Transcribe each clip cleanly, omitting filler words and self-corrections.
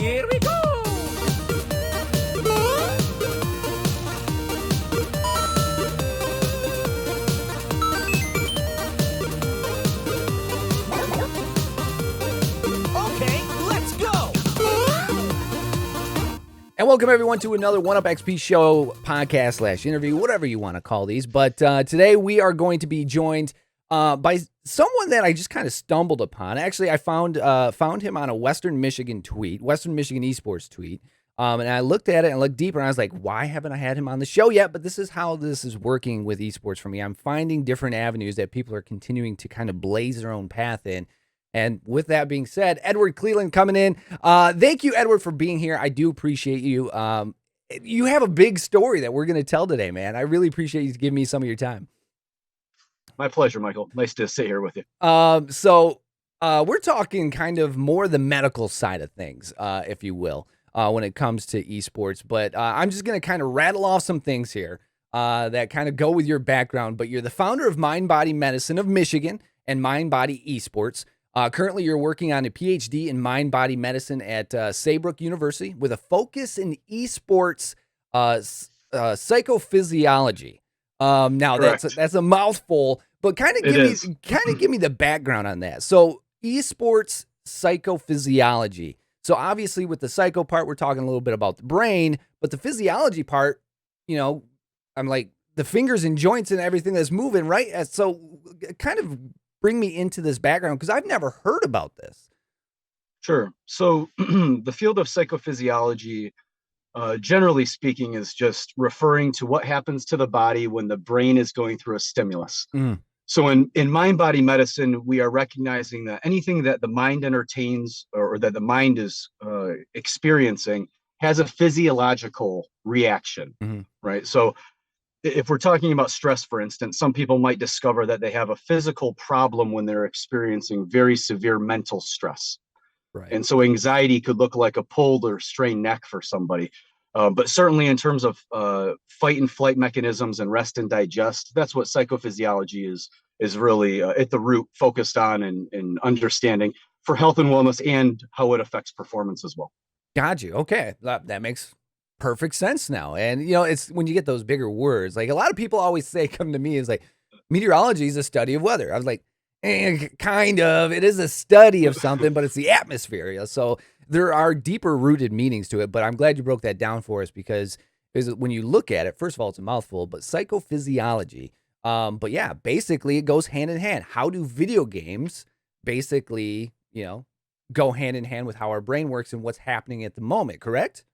Here we go! Okay, let's go! And welcome everyone to another 1UP XP show, podcast / interview, whatever you want to call these. But today we are going to be joined by someone that I just kind of stumbled upon. Actually, I found him on a Western Michigan Esports tweet. And I looked at it and looked deeper, and I was like, why haven't I had him on the show yet? But this is how this is working with esports for me. I'm finding different avenues that people are continuing to kind of blaze their own path in. And with that being said, Edward Cleland coming in. Thank you, Edward, for being here. I do appreciate you. You have a big story that we're going to tell today, man. I really appreciate you giving me some of your time. My pleasure, Michael. Nice to sit here with you. So we're talking kind of more the medical side of things, if you will, when it comes to esports. But I'm just going to kind of rattle off some things here that kind of go with your background. But you're the founder of Mind Body Medicine of Michigan and Mind Body Esports. Currently, you're working on a PhD in Mind Body Medicine at Saybrook University with a focus in esports psychophysiology. Now that's a mouthful, but kind of give me the background on that. So esports psychophysiology. So obviously with the psycho part, we're talking a little bit about the brain, but the physiology part, you know, I'm like the fingers and joints and everything that's moving, right? So kind of bring me into this background because I've never heard about this. Sure. So the field of psychophysiology, generally speaking, is just referring to what happens to the body when the brain is going through a stimulus. So in mind-body medicine, we are recognizing that anything that the mind entertains or that the mind is experiencing has a physiological reaction, right? So if we're talking about stress, for instance, some people might discover that they have a physical problem when they're experiencing very severe mental stress. Right. And so anxiety could look like a pulled or strained neck for somebody. But certainly in terms of fight and flight mechanisms and rest and digest, that's what psychophysiology is really at the root focused on and understanding for health and wellness and how it affects performance as well. Got you. Okay. That makes perfect sense now. And, you know, it's when you get those bigger words, like a lot of people always say, come to me, is like, meteorology is a study of weather. I was like, kind of. It is a study of something, but it's the atmosphere. So there are deeper rooted meanings to it. But I'm glad you broke that down for us because when you look at it, first of all, it's a mouthful, but psychophysiology. But yeah, basically it goes hand in hand. How do video games basically, you know, go hand in hand with how our brain works and what's happening at the moment, correct?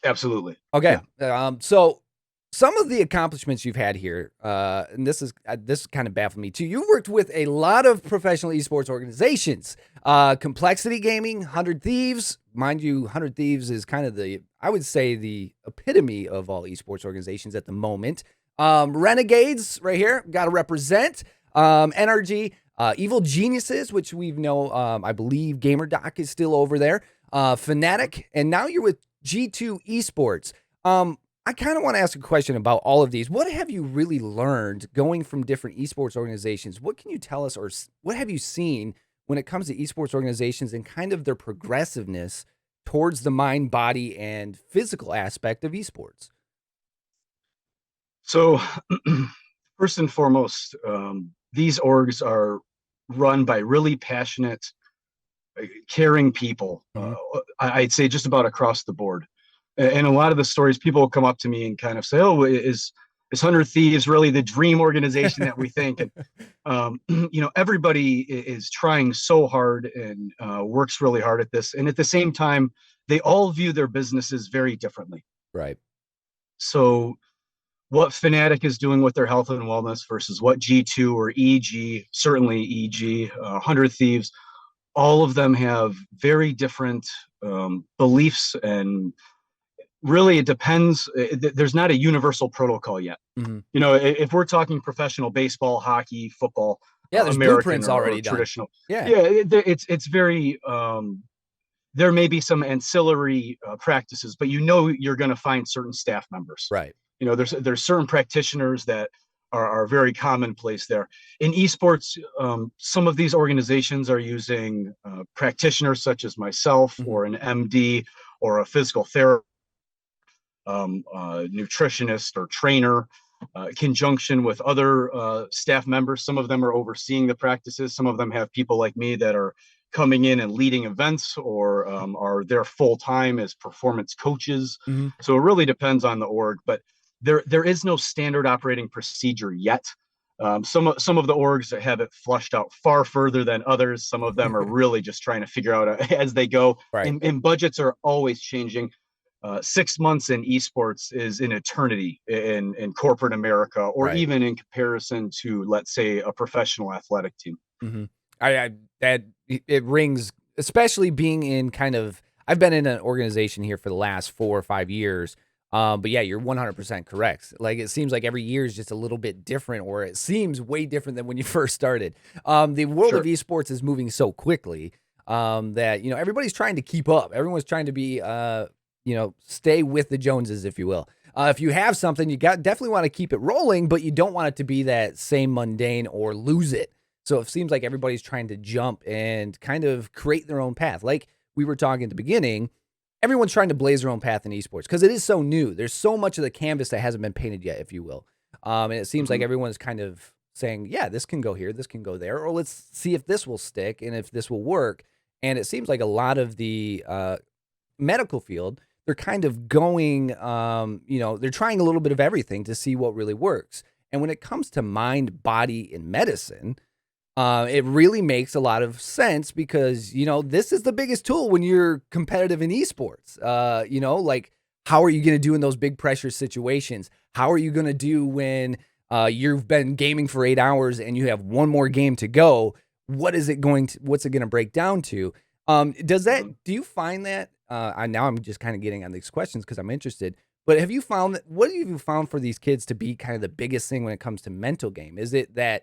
Absolutely. Okay. Yeah. So some of the accomplishments you've had here, and this kind of baffled me too. You've worked with a lot of professional esports organizations, Complexity Gaming, 100 Thieves. Mind you, 100 Thieves is kind of I would say the epitome of all esports organizations at the moment. Renegades right here, got to represent. NRG, Evil Geniuses, which we know, I believe GamerDoc is still over there. Fnatic, and now you're with G2 Esports. I kind of want to ask a question about all of these. What have you really learned going from different esports organizations? What can you tell us, or what have you seen when it comes to esports organizations and kind of their progressiveness towards the mind, body, and physical aspect of esports? So first and foremost, these orgs are run by really passionate, caring people. I'd say just about across the board. And a lot of the stories, people will come up to me and kind of say, "Oh, is 100 Thieves really the dream organization that we think?" And you know, everybody is trying so hard and works really hard at this. And at the same time, they all view their businesses very differently. Right. So what Fnatic is doing with their health and wellness versus what G2 or EG, certainly EG, 100 Thieves, all of them have very different beliefs, and really it depends. There's not a universal protocol yet. You know, if we're talking professional baseball, hockey, football, there's American blueprints already done. Traditional. Yeah, it's very there may be some ancillary practices, but you know you're going to find certain staff members. Right. You know, there's certain practitioners that are very commonplace there. In esports, some of these organizations are using practitioners such as myself, or an MD, or a physical therapist, nutritionist or trainer, conjunction with other staff members. Some of them are overseeing the practices. Some of them have people like me that are coming in and leading events, or are there full time as performance coaches. So it really depends on the org, but there is no standard operating procedure yet. Some of the orgs that have it flushed out far further than others. Some of them are really just trying to figure out as they go. Right. And budgets are always changing. 6 months in esports is an eternity in corporate America, or even in comparison to, let's say, a professional athletic team. That it rings, especially being in I've been in an organization here for the last 4 or 5 years. But yeah, you're 100% correct. Like, it seems like every year is just a little bit different, or it seems way different than when you first started. The world of esports is moving so quickly that, everybody's trying to keep up. Everyone's trying to be, stay with the Joneses, if you will. If you have something, you definitely want to keep it rolling, but you don't want it to be that same mundane or lose it. So it seems like everybody's trying to jump and kind of create their own path. Like we were talking at the beginning, everyone's trying to blaze their own path in esports because it is so new. There's so much of the canvas that hasn't been painted yet, if you will. And it seems like everyone's kind of saying, yeah, this can go here, this can go there, or let's see if this will stick and if this will work. And it seems like a lot of the medical field, they're kind of going, they're trying a little bit of everything to see what really works. And when it comes to mind, body, and medicine, it really makes a lot of sense because, this is the biggest tool when you're competitive in esports. Like, how are you going to do in those big pressure situations? How are you going to do when you've been gaming for 8 hours and you have one more game to go? What's it going to break down to? Do you find that, now I'm just kind of getting on these questions because I'm interested, but what have you found for these kids to be kind of the biggest thing when it comes to mental game? Is it that,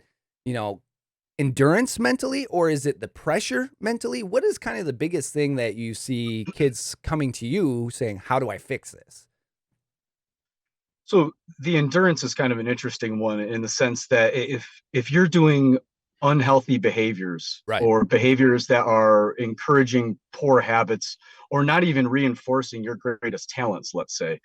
endurance mentally, or is it the pressure mentally? What is kind of the biggest thing that you see kids coming to you saying, how do I fix this? So the endurance is kind of an interesting one in the sense that if you're doing unhealthy behaviors, or behaviors that are encouraging poor habits, or not even reinforcing your greatest talents, let's say,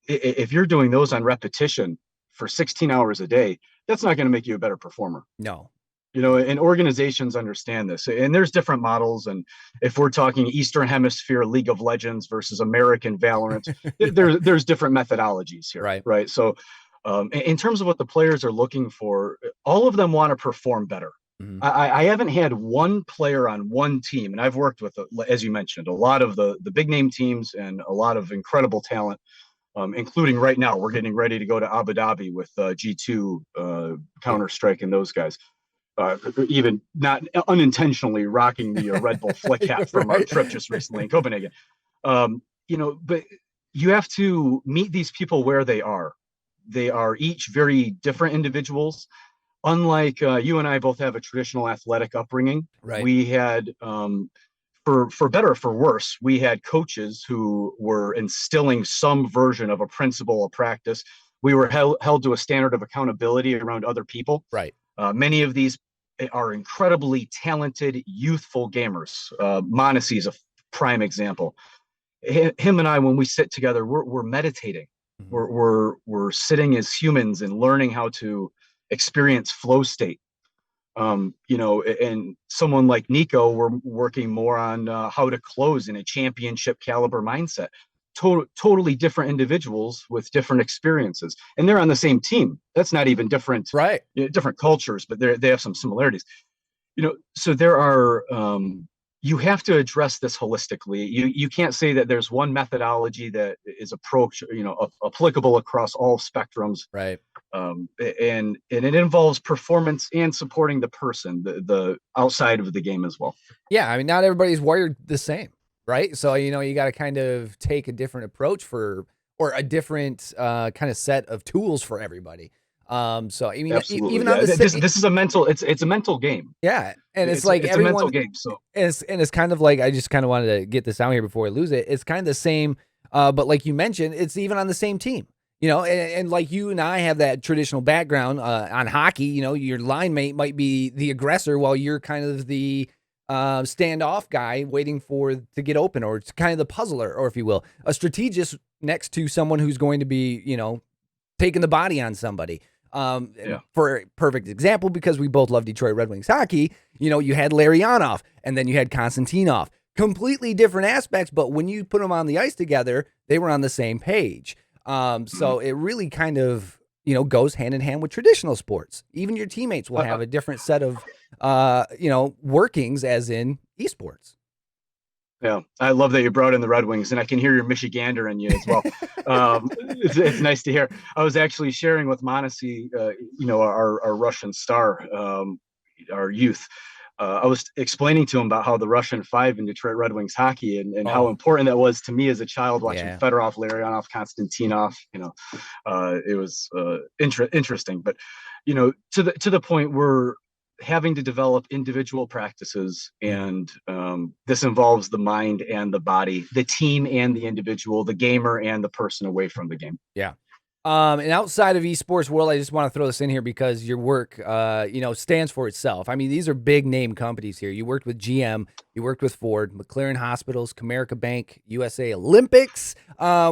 if you're doing those on repetition for 16 hours a day, that's not going to make you a better performer. No. And organizations understand this, and there's different models. And if we're talking Eastern Hemisphere League of Legends versus American Valorant, there's different methodologies here, right? So in terms of what the players are looking for, all of them want to perform better. I haven't had one player on one team, and I've worked with, as you mentioned, a lot of the big name teams and a lot of incredible talent, including right now, we're getting ready to go to Abu Dhabi with G2, Counter-Strike, and those guys. Even not unintentionally rocking the Red Bull flick hat from our trip just recently in Copenhagen. But you have to meet these people where they are. They are each very different individuals. Unlike you and I both have a traditional athletic upbringing. We had, for better or for worse, we had coaches who were instilling some version of a principle of practice. We were held to a standard of accountability around other people. Many of these are incredibly talented, youthful gamers. Monesi is a prime example. Him and I, when we sit together, we're meditating. We're sitting as humans and learning how to experience flow state. And someone like Nico, we're working more on how to close in a championship caliber mindset. Totally different individuals with different experiences, and they're on the same team. That's not even different, different cultures, but they have some similarities. So there are, you have to address this holistically. You can't say that there's one methodology that is applicable across all spectrums. And it involves performance and supporting the person, the outside of the game as well. Yeah, I mean, not everybody's wired the same. Right. So, you got to kind of take a different approach or a different kind of set of tools for everybody. So, I mean, even on this is a mental, it's a mental game. Yeah. And it's like a mental game. So, it's kind of like, I just kind of wanted to get this out here before I lose it. It's kind of the same. But like you mentioned, it's even on the same team. And like you and I have that traditional background on hockey. Your line mate might be the aggressor while you're kind of the standoff guy waiting to get open, or it's kind of the puzzler, or if you will, a strategist next to someone who's going to be, taking the body on somebody. For a perfect example, because we both love Detroit Red Wings hockey, you had Larionov and then you had Konstantinov. Completely different aspects, but when you put them on the ice together, they were on the same page. So it really kind of, goes hand in hand with traditional sports. Even your teammates will have a different set of, workings as in esports. Yeah, I love that you brought in the Red Wings, and I can hear your Michigander in you as well. It's nice to hear. I was actually sharing with Monesi, our Russian star, our youth. I was explaining to him about how the Russian Five in Detroit Red Wings hockey and how important that was to me as a child watching Fedorov, Larionov, Konstantinov. It was interesting, but to the point where having to develop individual practices, and this involves the mind and the body, the team and the individual, the gamer and the person away from the game. Yeah. And outside of esports world, I just want to throw this in here because your work, stands for itself. I mean, these are big name companies here. You worked with GM, you worked with Ford, McLaren Hospitals, Comerica Bank, USA Olympics,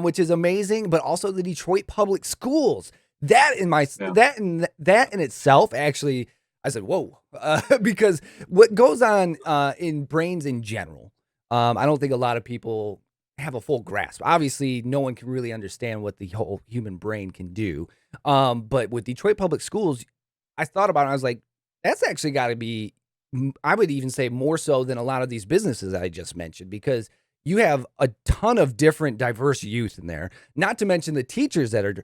which is amazing, but also the Detroit Public Schools. That in itself, actually, I said, whoa, because what goes on in brains in general, I don't think a lot of people have a full grasp. Obviously, no one can really understand what the whole human brain can do. But with Detroit Public Schools, I thought about it. I was like, that's actually got to be, I would even say more so than a lot of these businesses that I just mentioned, because you have a ton of different diverse youth in there, not to mention the teachers that are,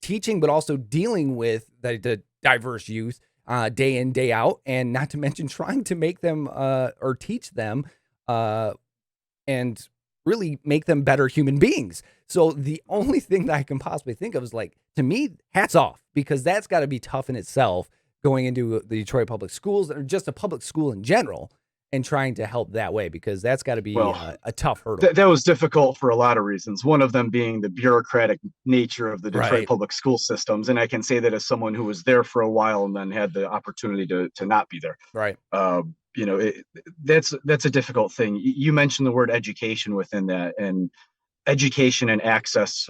teaching, but also dealing with the diverse youth day in, day out, and not to mention trying to make them or teach them and really make them better human beings. So the only thing that I can possibly think of is, like, to me, hats off, because that's got to be tough in itself, going into the Detroit Public Schools, or just a public school in general, and trying to help that way, because that's got to be a tough hurdle. That was difficult for a lot of reasons. One of them being the bureaucratic nature of the Detroit public school systems. And I can say that as someone who was there for a while and then had the opportunity to not be there. Right. That's a difficult thing. You mentioned the word education within that, and education and access,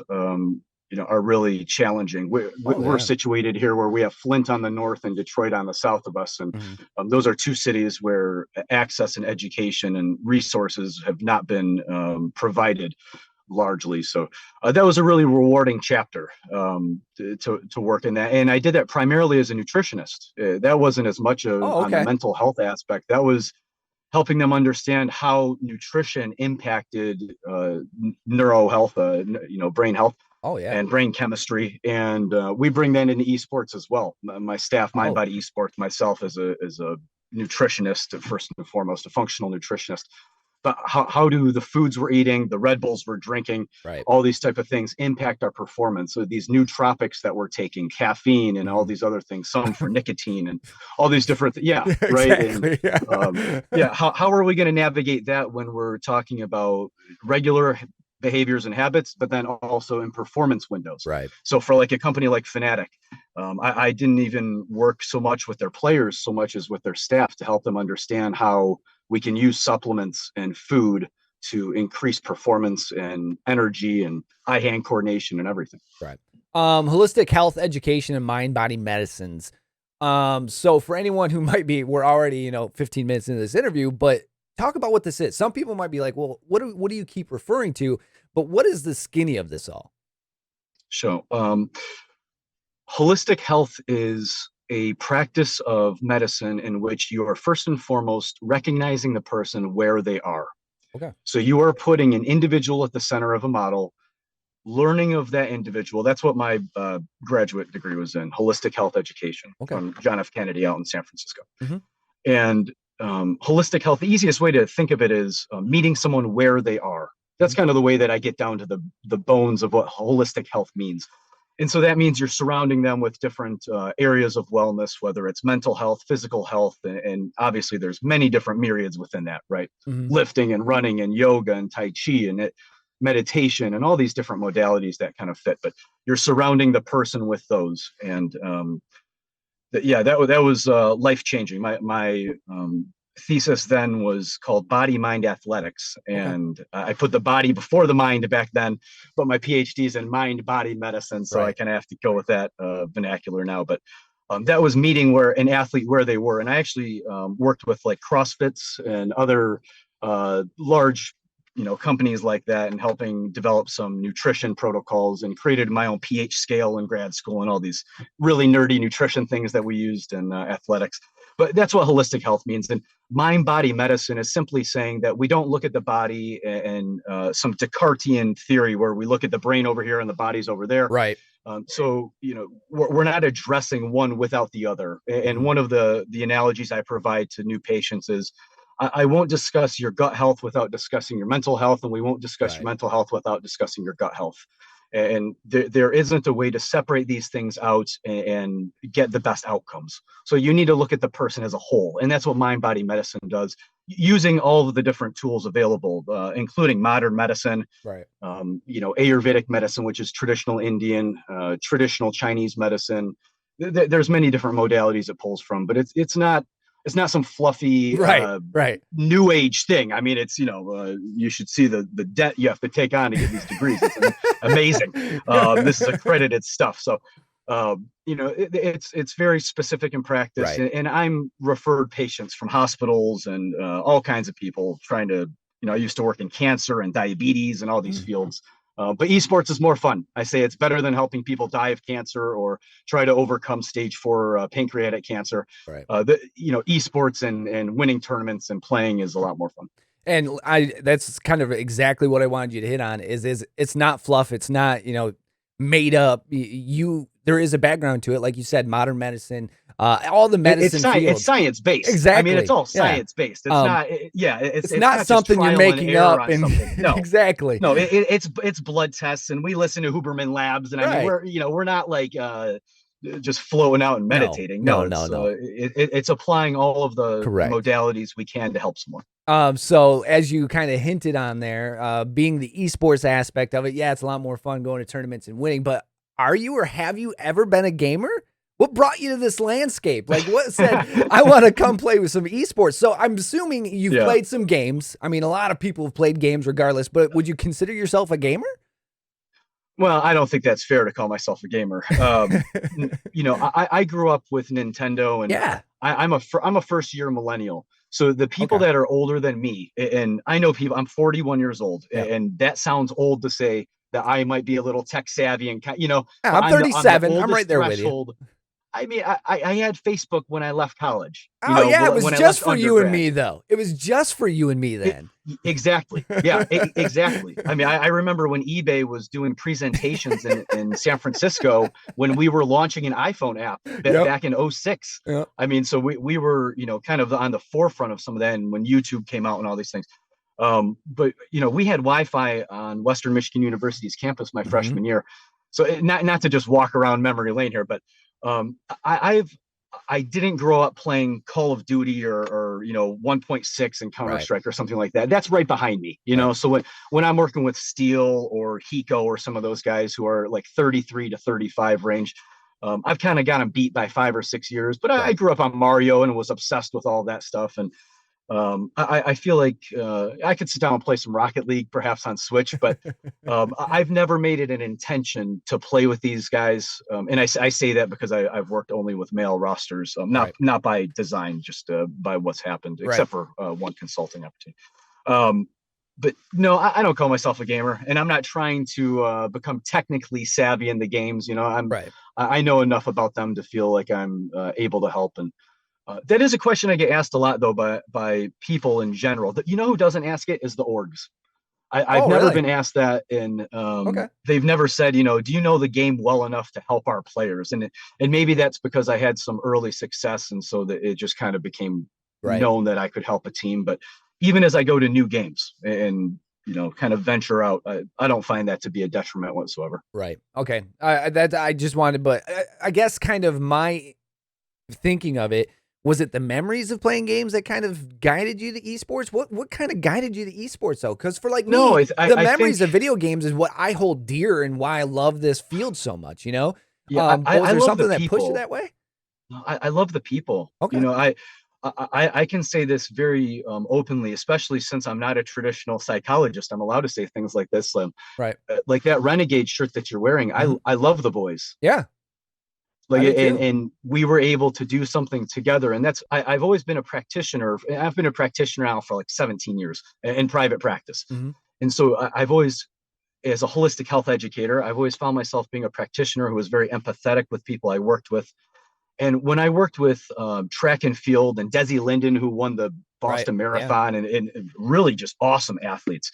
are really challenging. We're situated here where we have Flint on the north and Detroit on the south of us. And those are two cities where access and education and resources have not been provided largely. So that was a really rewarding chapter to work in that. And I did that primarily as a nutritionist. That wasn't as much on the mental health aspect. That was helping them understand how nutrition impacted neuro health, brain health. And brain chemistry. And we bring that into esports as well. My staff, Mind Body Esports, myself as a nutritionist, first and foremost, a functional nutritionist. But how do the foods we're eating, the Red Bulls we're drinking, all these type of things impact our performance? So these nootropics that we're taking, caffeine and all these other things, some for nicotine and all these different, Exactly. And, how are we going to navigate that when we're talking about regular behaviors and habits, but then also in performance windows? So for like a company like Fnatic, I didn't even work so much with their players so much as with their staff to help them understand how we can use supplements and food to increase performance and energy and eye-hand coordination and everything. Holistic health education and mind-body medicines. So for anyone who might be, we're already 15 minutes into this interview, but talk about what this is. Some people might be like, well, what do you keep referring to? But what is the skinny of this all? So, holistic health is a practice of medicine in which you are first and foremost recognizing the person where they are. So you are putting an individual at the center of a model, learning of that individual. That's what my graduate degree was in, holistic health education from John F. Kennedy out in San Francisco. And holistic health, the easiest way to think of it is meeting someone where they are. That's kind of the way that I get down to the bones of what holistic health means. And so that means you're surrounding them with different areas of wellness, whether it's mental health, physical health, and obviously there's many different myriads within that, right? Lifting and running and yoga and Tai Chi. And meditation, and all these different modalities that kind of fit. But you're surrounding the person with those, and that was life changing. My thesis then was called Body Mind Athletics, and I put the body before the mind back then, but my PhD is in mind body medicine, so I kind of have to go with that vernacular now. But that was meeting where an athlete where they were, and I actually worked with like CrossFits and other large companies like that, and helping develop some nutrition protocols, and created my own pH scale in grad school, and all these really nerdy nutrition things that we used in athletics. But that's what holistic health means. And mind body medicine is simply saying that we don't look at the body and some Descartesian theory where we look at the brain over here and the body's over there. Right. So we're not addressing one without the other. And one of the analogies I provide to new patients is, I won't discuss your gut health without discussing your mental health, and we won't discuss your mental health without discussing your gut health. And there isn't a way to separate these things out and get the best outcomes. So you need to look at the person as a whole, and that's what mind body medicine does, using all of the different tools available, including modern medicine, Ayurvedic medicine, which is traditional Indian, traditional Chinese medicine. There's many different modalities it pulls from, but it's not some fluffy new age thing. I mean, it's you should see the debt you have to take on to get these degrees. It's amazing. This is accredited stuff. So it's very specific in practice, and I'm referred patients from hospitals and all kinds of people trying to, I used to work in cancer and diabetes and all these fields. But esports is more fun. I say it's better than helping people die of cancer or try to overcome stage 4 pancreatic cancer. Esports and winning tournaments and playing is a lot more fun. And that's kind of exactly what I wanted you to hit on is it's not fluff. It's not, made up. There is a background to it. Like you said, modern medicine, all the medicine it's science based. Exactly. I mean, it's all science based. It's not something you're making up. No, exactly. No, it's blood tests, and we listen to Huberman Labs, and I mean, we're not like just floating out and meditating. No. It's applying all of the modalities we can to help someone. So as you kind of hinted on there, being the esports aspect of it, it's a lot more fun going to tournaments and winning, but are you or have you ever been a gamer? What brought you to this landscape? Like, what said, I want to come play with some esports? So I'm assuming you've played some games. I mean, a lot of people have played games regardless, but would you consider yourself a gamer? Well, I don't think that's fair to call myself a gamer. I grew up with Nintendo, and I'm a first year millennial. So the people that are older than me, and I know people, I'm 41 years old, and that sounds old to say that I might be a little tech savvy and, I'm 37. I'm right there with you. I mean, I had Facebook when I left college. It was just for you and me, though. It was just for you and me then. Exactly. Yeah, exactly. I mean, I remember when eBay was doing presentations in San Francisco when we were launching an iPhone app back in 2006. I mean, so we were, kind of on the forefront of some of that, and when YouTube came out and all these things. But, we had Wi-Fi on Western Michigan University's campus my freshman year. So not to just walk around memory lane here, but I didn't grow up playing Call of Duty or 1.6 and Counter-Strike or something like that. That's right behind me, So when I'm working with Steel or Hiko or some of those guys who are like 33 to 35 range, I've kind of got them beat by 5 or 6 years. But I grew up on Mario and was obsessed with all that stuff. And I feel like I could sit down and play some Rocket League, perhaps on Switch, but I've never made it an intention to play with these guys. And I say that because I've worked only with male rosters, not by design, just by what's happened, except for one consulting opportunity. But no, I don't call myself a gamer, and I'm not trying to become technically savvy in the games. I know enough about them to feel like I'm able to help. And that is a question I get asked a lot, though, by people in general. Who doesn't ask it is the orgs. I've never been asked that, and they've never said, do you know the game well enough to help our players? And maybe that's because I had some early success, and so that it just kind of became known that I could help a team. But even as I go to new games and kind of venture out, I don't find that to be a detriment whatsoever. Right. Okay. I just wanted, but I guess kind of my thinking of it Was it the memories of playing games that kind of guided you to esports? What kind of guided you to esports though? Because for like No, me, the I memories think, of video games is what I hold dear and why I love this field so much. You know, yeah, but was I there love the something that pushed you people. that way? No, I love the people. Okay, I can say this very openly, especially since I'm not a traditional psychologist. I'm allowed to say things like this. right. Like that renegade shirt that you're wearing. Mhm. I love the boys. Yeah, Like, I do too. and we were able to do something together. And I've always been a practitioner. I've been a practitioner now for like 17 years in private practice. Hmm. And so I've always, as a holistic health educator, I've always found myself being a practitioner who was very empathetic with people I worked with. And when I worked with track and field and Desi Linden, who won the Right. Boston Yeah. Marathon, and really just awesome athletes,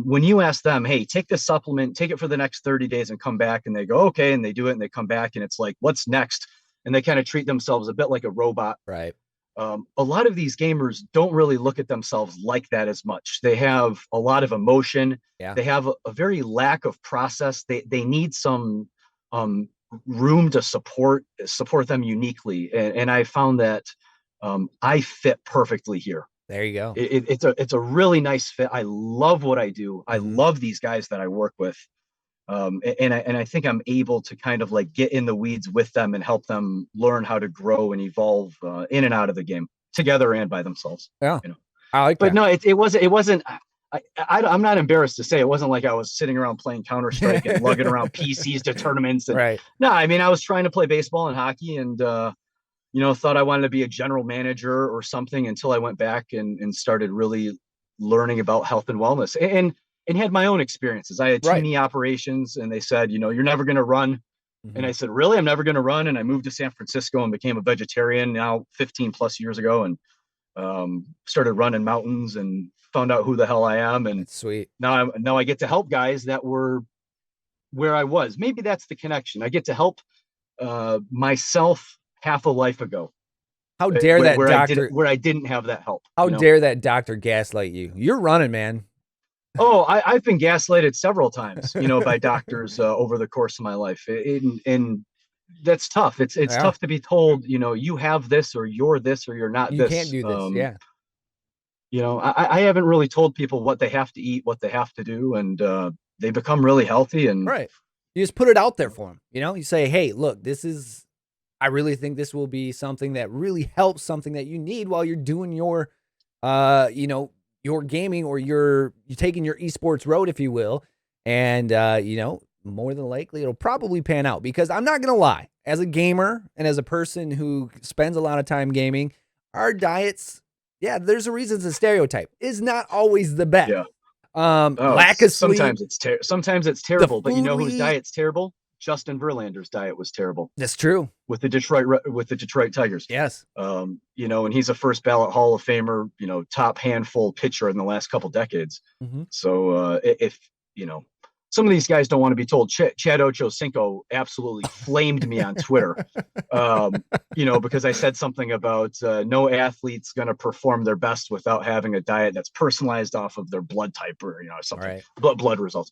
when you ask them, hey, take this supplement, take it for the next 30 days and come back, and they go, okay, and they do it and they come back, and it's like, what's next? And they kind of treat themselves a bit like a robot. Right. A lot of these gamers don't really look at themselves like that as much. They have a lot of emotion. Yeah. They have a very lack of process. They need some um, room to support them uniquely, and I found that I fit perfectly here. There you go. It's a really nice fit. I love what I do. I Mhm. love these guys that I work with, and I think I'm able to kind of like get in the weeds with them and help them learn how to grow and evolve in and out of the game together and by themselves. Yeah, You know, I like but that. no, it wasn't. I'm not embarrassed to say it wasn't like I was sitting around playing Counter Strike and lugging around PCs to tournaments. And Right. no, I mean I was trying to play baseball and hockey, and thought I wanted to be a general manager or something until I went back and started really learning about health and wellness, and had my own experiences. I had two Right. knee operations, and they said, you're never going to run. And Mhm. I said, really? I'm never going to run. And I moved to San Francisco and became a vegetarian now 15 plus years ago, and started running mountains and found out who the hell I am. And That's sweet. now I get to help guys that were where I was. Maybe that's the connection. I get to help myself half a life ago, How dare that doctor? where I didn't have that help. How dare that doctor gaslight you? You're running, man. Oh, I've been gaslighted several times, by doctors over the course of my life, and that's tough. It's Yeah, tough to be told, you have this, or you're this, or you're not you can't this. do this. Yeah, I haven't really told people what they have to eat, what they have to do, and they become really healthy. And right. You just put it out there for them. You say, "Hey, look, this is. I really think this will be something that really helps, something that you need while you're doing your, your gaming or you're taking your esports road, if you will, and more than likely it'll probably pan out because I'm not gonna lie, as a gamer and as a person who spends a lot of time gaming, our diets, yeah, there's a reason it's a stereotype, is not always the best. yeah. Oh, Lack of sleep, sometimes it's the terrible, but you food know we whose eat. diet's terrible? Justin Verlander's diet was terrible That's true. with the Detroit Tigers. Yes. And he's a first ballot Hall of Famer, top handful pitcher in the last couple decades. Mm-hmm. So if some of these guys don't want to be told. Chad Ochocinco absolutely flamed me on Twitter, because I said something about no athlete's going to perform their best without having a diet that's personalized off of their blood type or something, Right. blood results.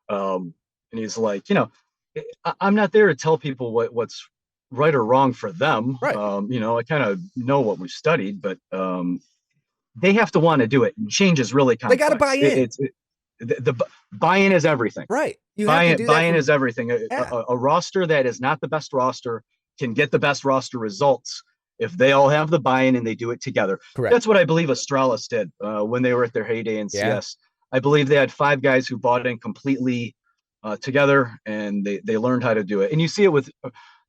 And he's like, I'm not there to tell people what's right or wrong for them. Right. I kind of know what we've studied, but they have to want to do it. And change is really complex. They got to buy in. The buy-in is everything. Right. You have to do that. Buy-in is everything. Yeah. A roster that is not the best roster can get the best roster results if they all have the buy-in and they do it together. Correct. That's what I believe Astralis did when they were at their heyday in CS. I believe they had 5 guys who bought in completely together, and they learned how to do it. And you see it with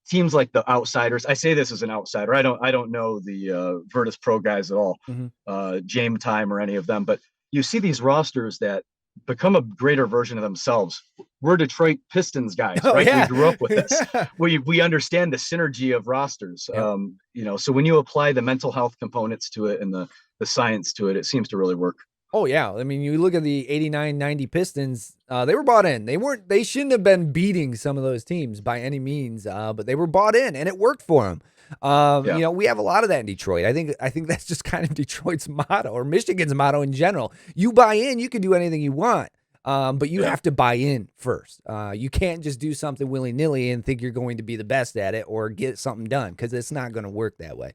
teams like the Outsiders. I say this as an outsider. I don't know the Virtus Pro guys at all, Jame Time or any of them, but you see these rosters that become a greater version of themselves. We're Detroit Pistons guys, right? Yeah. We grew up with this. We understand the synergy of rosters. Yep. So when you apply the mental health components to it and the science to it, it seems to really work. Oh yeah. I mean, you look at the 89-90 Pistons, they were bought in. They shouldn't have been beating some of those teams by any means, but they were bought in and it worked for them. We have a lot of that in Detroit. I think that's just kind of Detroit's motto or Michigan's motto in general. You buy in, you can do anything you want. But you have to buy in first. You can't just do something willy-nilly and think you're going to be the best at it or get something done because it's not going to work that way.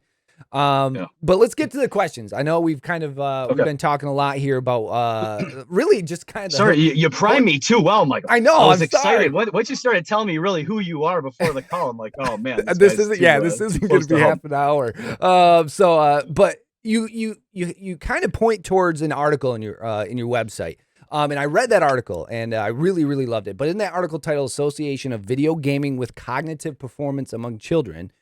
But let's get to the questions. I know we've kind of we've been talking a lot here about really just kind of. Sorry, you primed me too well, Michael. I know. I was I'm excited. sorry. Once you started telling me really who you are before the call, I'm like, oh man, this isn't going to be half an hour. But you kind of point towards an article in your website. And I read that article and I really, really loved it. But in that article titled Association of Video Gaming with Cognitive Performance Among Children,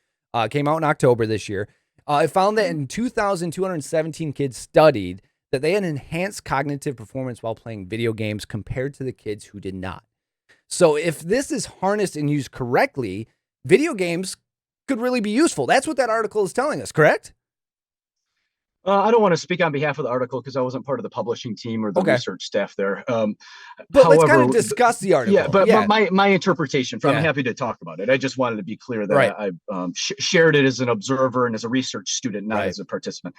came out in October this year. It found that in 2,217 kids studied that they had enhanced cognitive performance while playing video games compared to the kids who did not. So if this is harnessed and used correctly, video games could really be useful. That's what that article is telling us, correct? I don't want to speak on behalf of the article because I wasn't part of the publishing team or the research staff there. But let's kind of discuss the article. Yeah, but my interpretation, I'm happy to talk about it. I just wanted to be clear that I shared it as an observer and as a research student, not as a participant.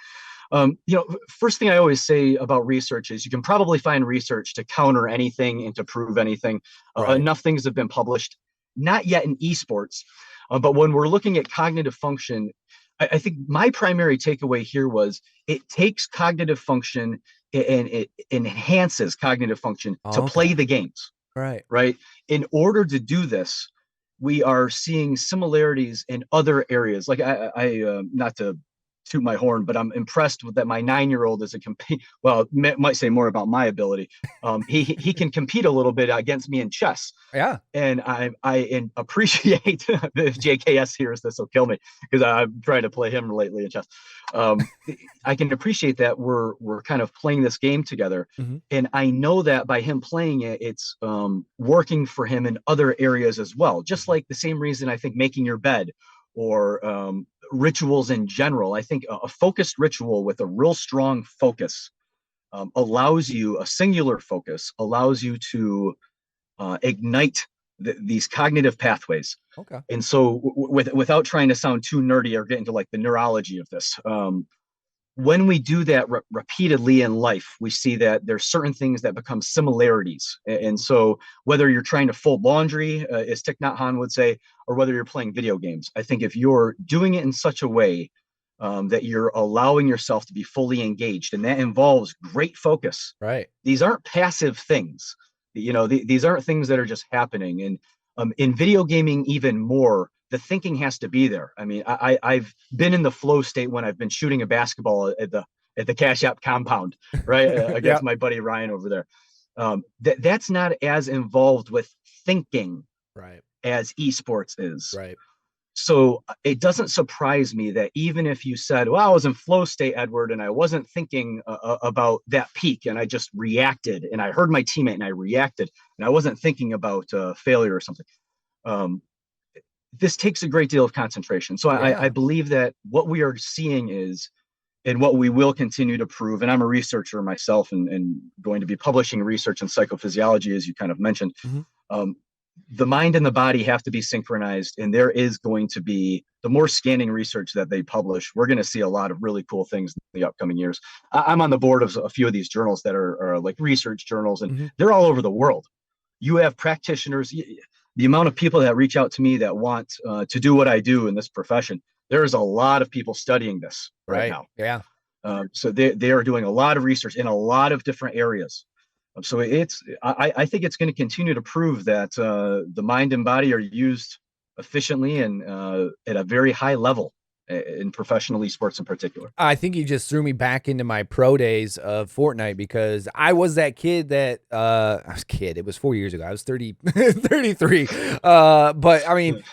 First thing I always say about research is you can probably find research to counter anything and to prove anything. Enough things have been published, not yet in esports, but when we're looking at cognitive function, I think my primary takeaway here was it takes cognitive function and it enhances cognitive function to play the games. Right. In order to do this, we are seeing similarities in other areas. Like I not to toot my horn, but I'm impressed with that. My 9-year-old is might say more about my ability. He can compete a little bit against me in chess. Yeah. And I appreciate if JKS hears this, will kill me because I'm trying to play him lately in chess. I can appreciate that we're kind of playing this game together. And I know that by him playing it, it's working for him in other areas as well. Just like the same reason I think making your bed or rituals in general. I think a focused ritual with a real strong focus allows you, a singular focus allows you to ignite these cognitive pathways. And so without trying to sound too nerdy or get into like the neurology of this, when we do that repeatedly in life, we see that there's certain things that become similarities. And so whether you're trying to fold laundry, as Thich Nhat Hanh would say, or whether you're playing video games, I think if you're doing it in such a way that you're allowing yourself to be fully engaged, and that involves great focus. These aren't passive things. These aren't things that are just happening. And in video gaming, even more, the thinking has to be there. I mean, I've been in the flow state when I've been shooting a basketball at the Cash App compound, right? Against my buddy Ryan over there. That's not as involved with thinking as esports is. So it doesn't surprise me that even if you said, well, I was in flow state, Edward, and I wasn't thinking about that peak, and I just reacted, and I heard my teammate and I reacted, and I wasn't thinking about failure or something. This takes a great deal of concentration. So I believe that what we are seeing is, and what we will continue to prove, and I'm a researcher myself and going to be publishing research in psychophysiology, as you kind of mentioned, the mind and the body have to be synchronized. And there is going to be, the more scanning research that they publish, we're going to see a lot of really cool things in the upcoming years. I'm on the board of a few of these journals that are like research journals, and they're all over the world. You have practitioners. The amount of people that reach out to me that want to do what I do in this profession, there's a lot of people studying this right now. Yeah. So they are doing a lot of research in a lot of different areas. So I think it's going to continue to prove that the mind and body are used efficiently and at a very high level in professional esports in particular. I think you just threw me back into my pro days of Fortnite, because I was that kid that I was a kid. It was 4 years ago. I was 33. But I mean,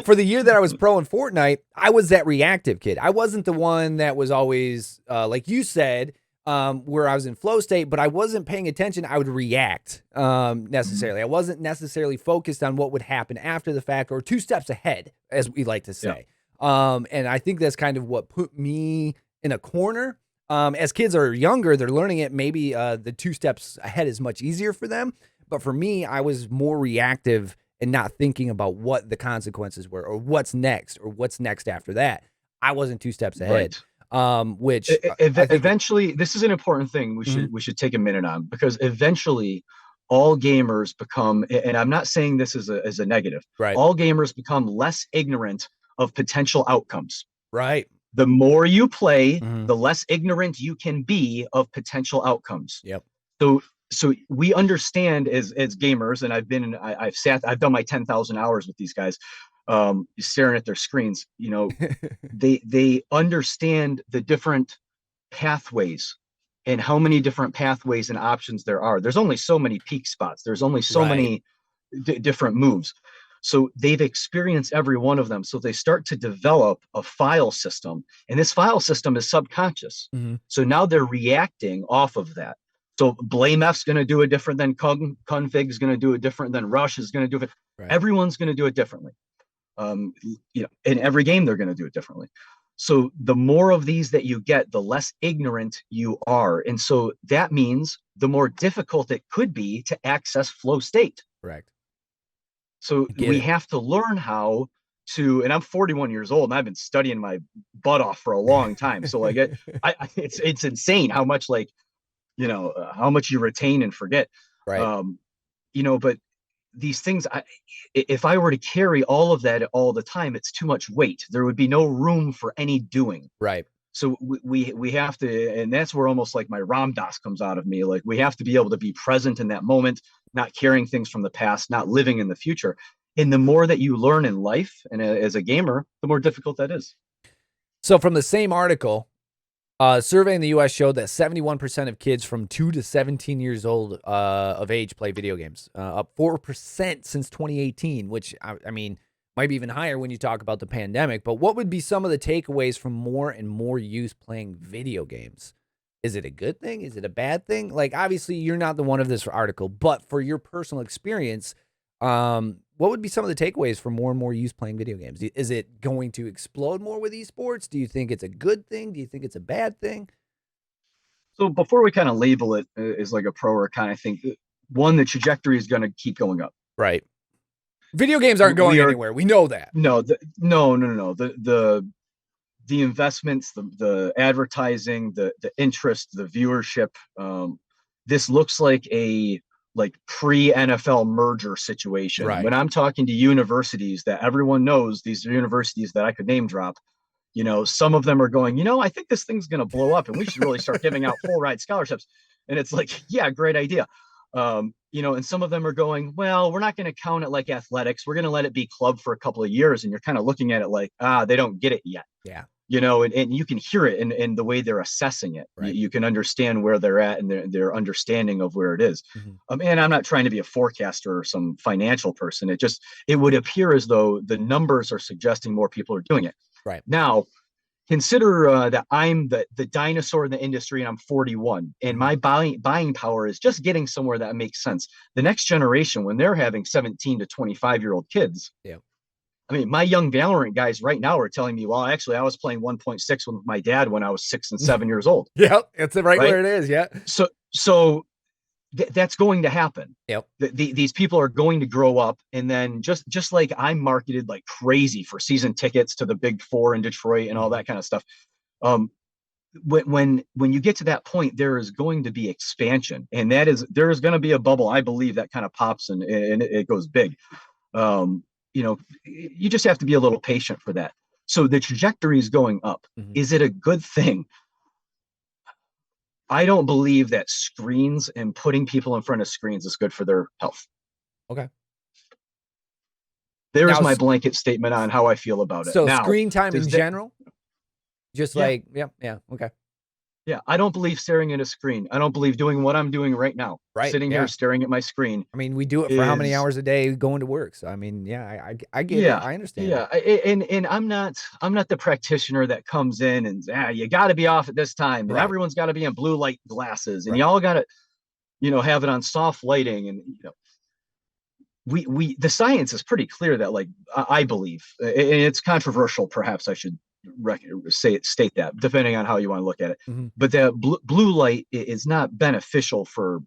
for the year that I was pro in Fortnite, I was that reactive kid. I wasn't the one that was always, like you said, where I was in flow state, but I wasn't paying attention. I would react necessarily. I wasn't necessarily focused on what would happen after the fact, or 2 steps ahead, as we like to say. And I think that's kind of what put me in a corner. As kids are younger, they're learning it. Maybe the 2 steps ahead is much easier for them. But for me, I was more reactive and not thinking about what the consequences were, or what's next after that. I wasn't 2 steps ahead. Which eventually, this is an important thing we should take a minute on, because eventually all gamers become, and I'm not saying this as a negative, all gamers become less ignorant of potential outcomes. The more you play, Mhm. the less ignorant you can be of potential outcomes. Yep. So we understand as gamers, and I've done my 10,000 hours with these guys, staring at their screens. They understand the different pathways and how many different pathways and options there are. There's only so many peak spots. There's only so Right. many different moves. So they've experienced every one of them. So they start to develop a file system, and this file system is subconscious. Mhm. So now they're reacting off of that. So blame F's going to do it different than config is going to do it different than rush is going to do it. Right. Everyone's going to do it differently. In every game, they're going to do it differently. So the more of these that you get, the less ignorant you are. And so that means the more difficult it could be to access flow state. Correct. So Get we it. have to learn how to, and I'm 41 years old and I've been studying my butt off for a long time. So like it's insane how much how much you retain and forget. Right. But these things, if I were to carry all of that all the time, it's too much weight. There would be no room for any doing. Right. So we have to, and that's where almost like my Ram Dass comes out of me. Like we have to be able to be present in that moment, not carrying things from the past, not living in the future. And the more that you learn in life and as a gamer, the more difficult that is. So from the same article, a survey in the U.S. showed that 71% of kids from 2 to 17 years old of age play video games, up 4% since 2018, which, I mean, might be even higher when you talk about the pandemic. But what would be some of the takeaways from more and more youth playing video games? Is it a good thing? Is it a bad thing? Like, obviously, you're not the one of this article, but for your personal experience, what would be some of the takeaways for more and more youth playing video games? Is it going to explode more with esports? Do you think it's a good thing? Do you think it's a bad thing? So before we kind of label it as like a pro or a con, I think one, the trajectory is going to keep going up. Right. Video games aren't going anywhere. We know that. No. The investments, the advertising, the interest, the viewership. This looks like a pre-NFL merger situation. Right. When I'm talking to universities that everyone knows, these are universities that I could name drop, some of them are going, I think this thing's going to blow up and we should really start giving out full ride scholarships. And it's like, yeah, great idea. And some of them are going, well, we're not going to count it like athletics. We're going to let it be club for a couple of years. And you're kind of looking at it like, they don't get it yet. Yeah. And you can hear it in the way they're assessing it. Right. You can understand where they're at and their understanding of where it is. Mm-hmm. And I'm not trying to be a forecaster or some financial person. It would appear as though the numbers are suggesting more people are doing it. Right. Now, consider that I'm the dinosaur in the industry and I'm 41 and my buying power is just getting somewhere that makes sense. The next generation, when they're having 17 to 25-year-old kids, yeah. I mean, my young Valorant guys right now are telling me, well, actually, I was playing 1.6 with my dad when I was 6 and 7 years old. Yeah, it's right where it is. Yeah. So that's going to happen. Yep. These people are going to grow up, and then just like I'm marketed like crazy for season tickets to the Big Four in Detroit and all that kind of stuff. When you get to that point, there is going to be expansion, and there is going to be a bubble. I believe that kind of pops and it goes big. You just have to be a little patient for that. So the trajectory is going up. Mm-hmm. Is it a good thing? I don't believe that screens and putting people in front of screens is good for their health. Okay. There's my blanket statement on how I feel about it. So screen time in general? Just yeah. Okay. Yeah, I don't believe staring at a screen. I don't believe doing what I'm doing right now. Right. Sitting here staring at my screen. I mean, we do it for how many hours a day going to work? So I mean, I get it. I understand. Yeah, and I'm not the practitioner that comes in and you got to be off at this time, and everyone's got to be in blue light glasses, and y'all got to, have it on soft lighting, and we the science is pretty clear that I believe, and it's controversial. Perhaps I should state that, depending on how you want to look at it. Mm-hmm. But the blue light is not beneficial for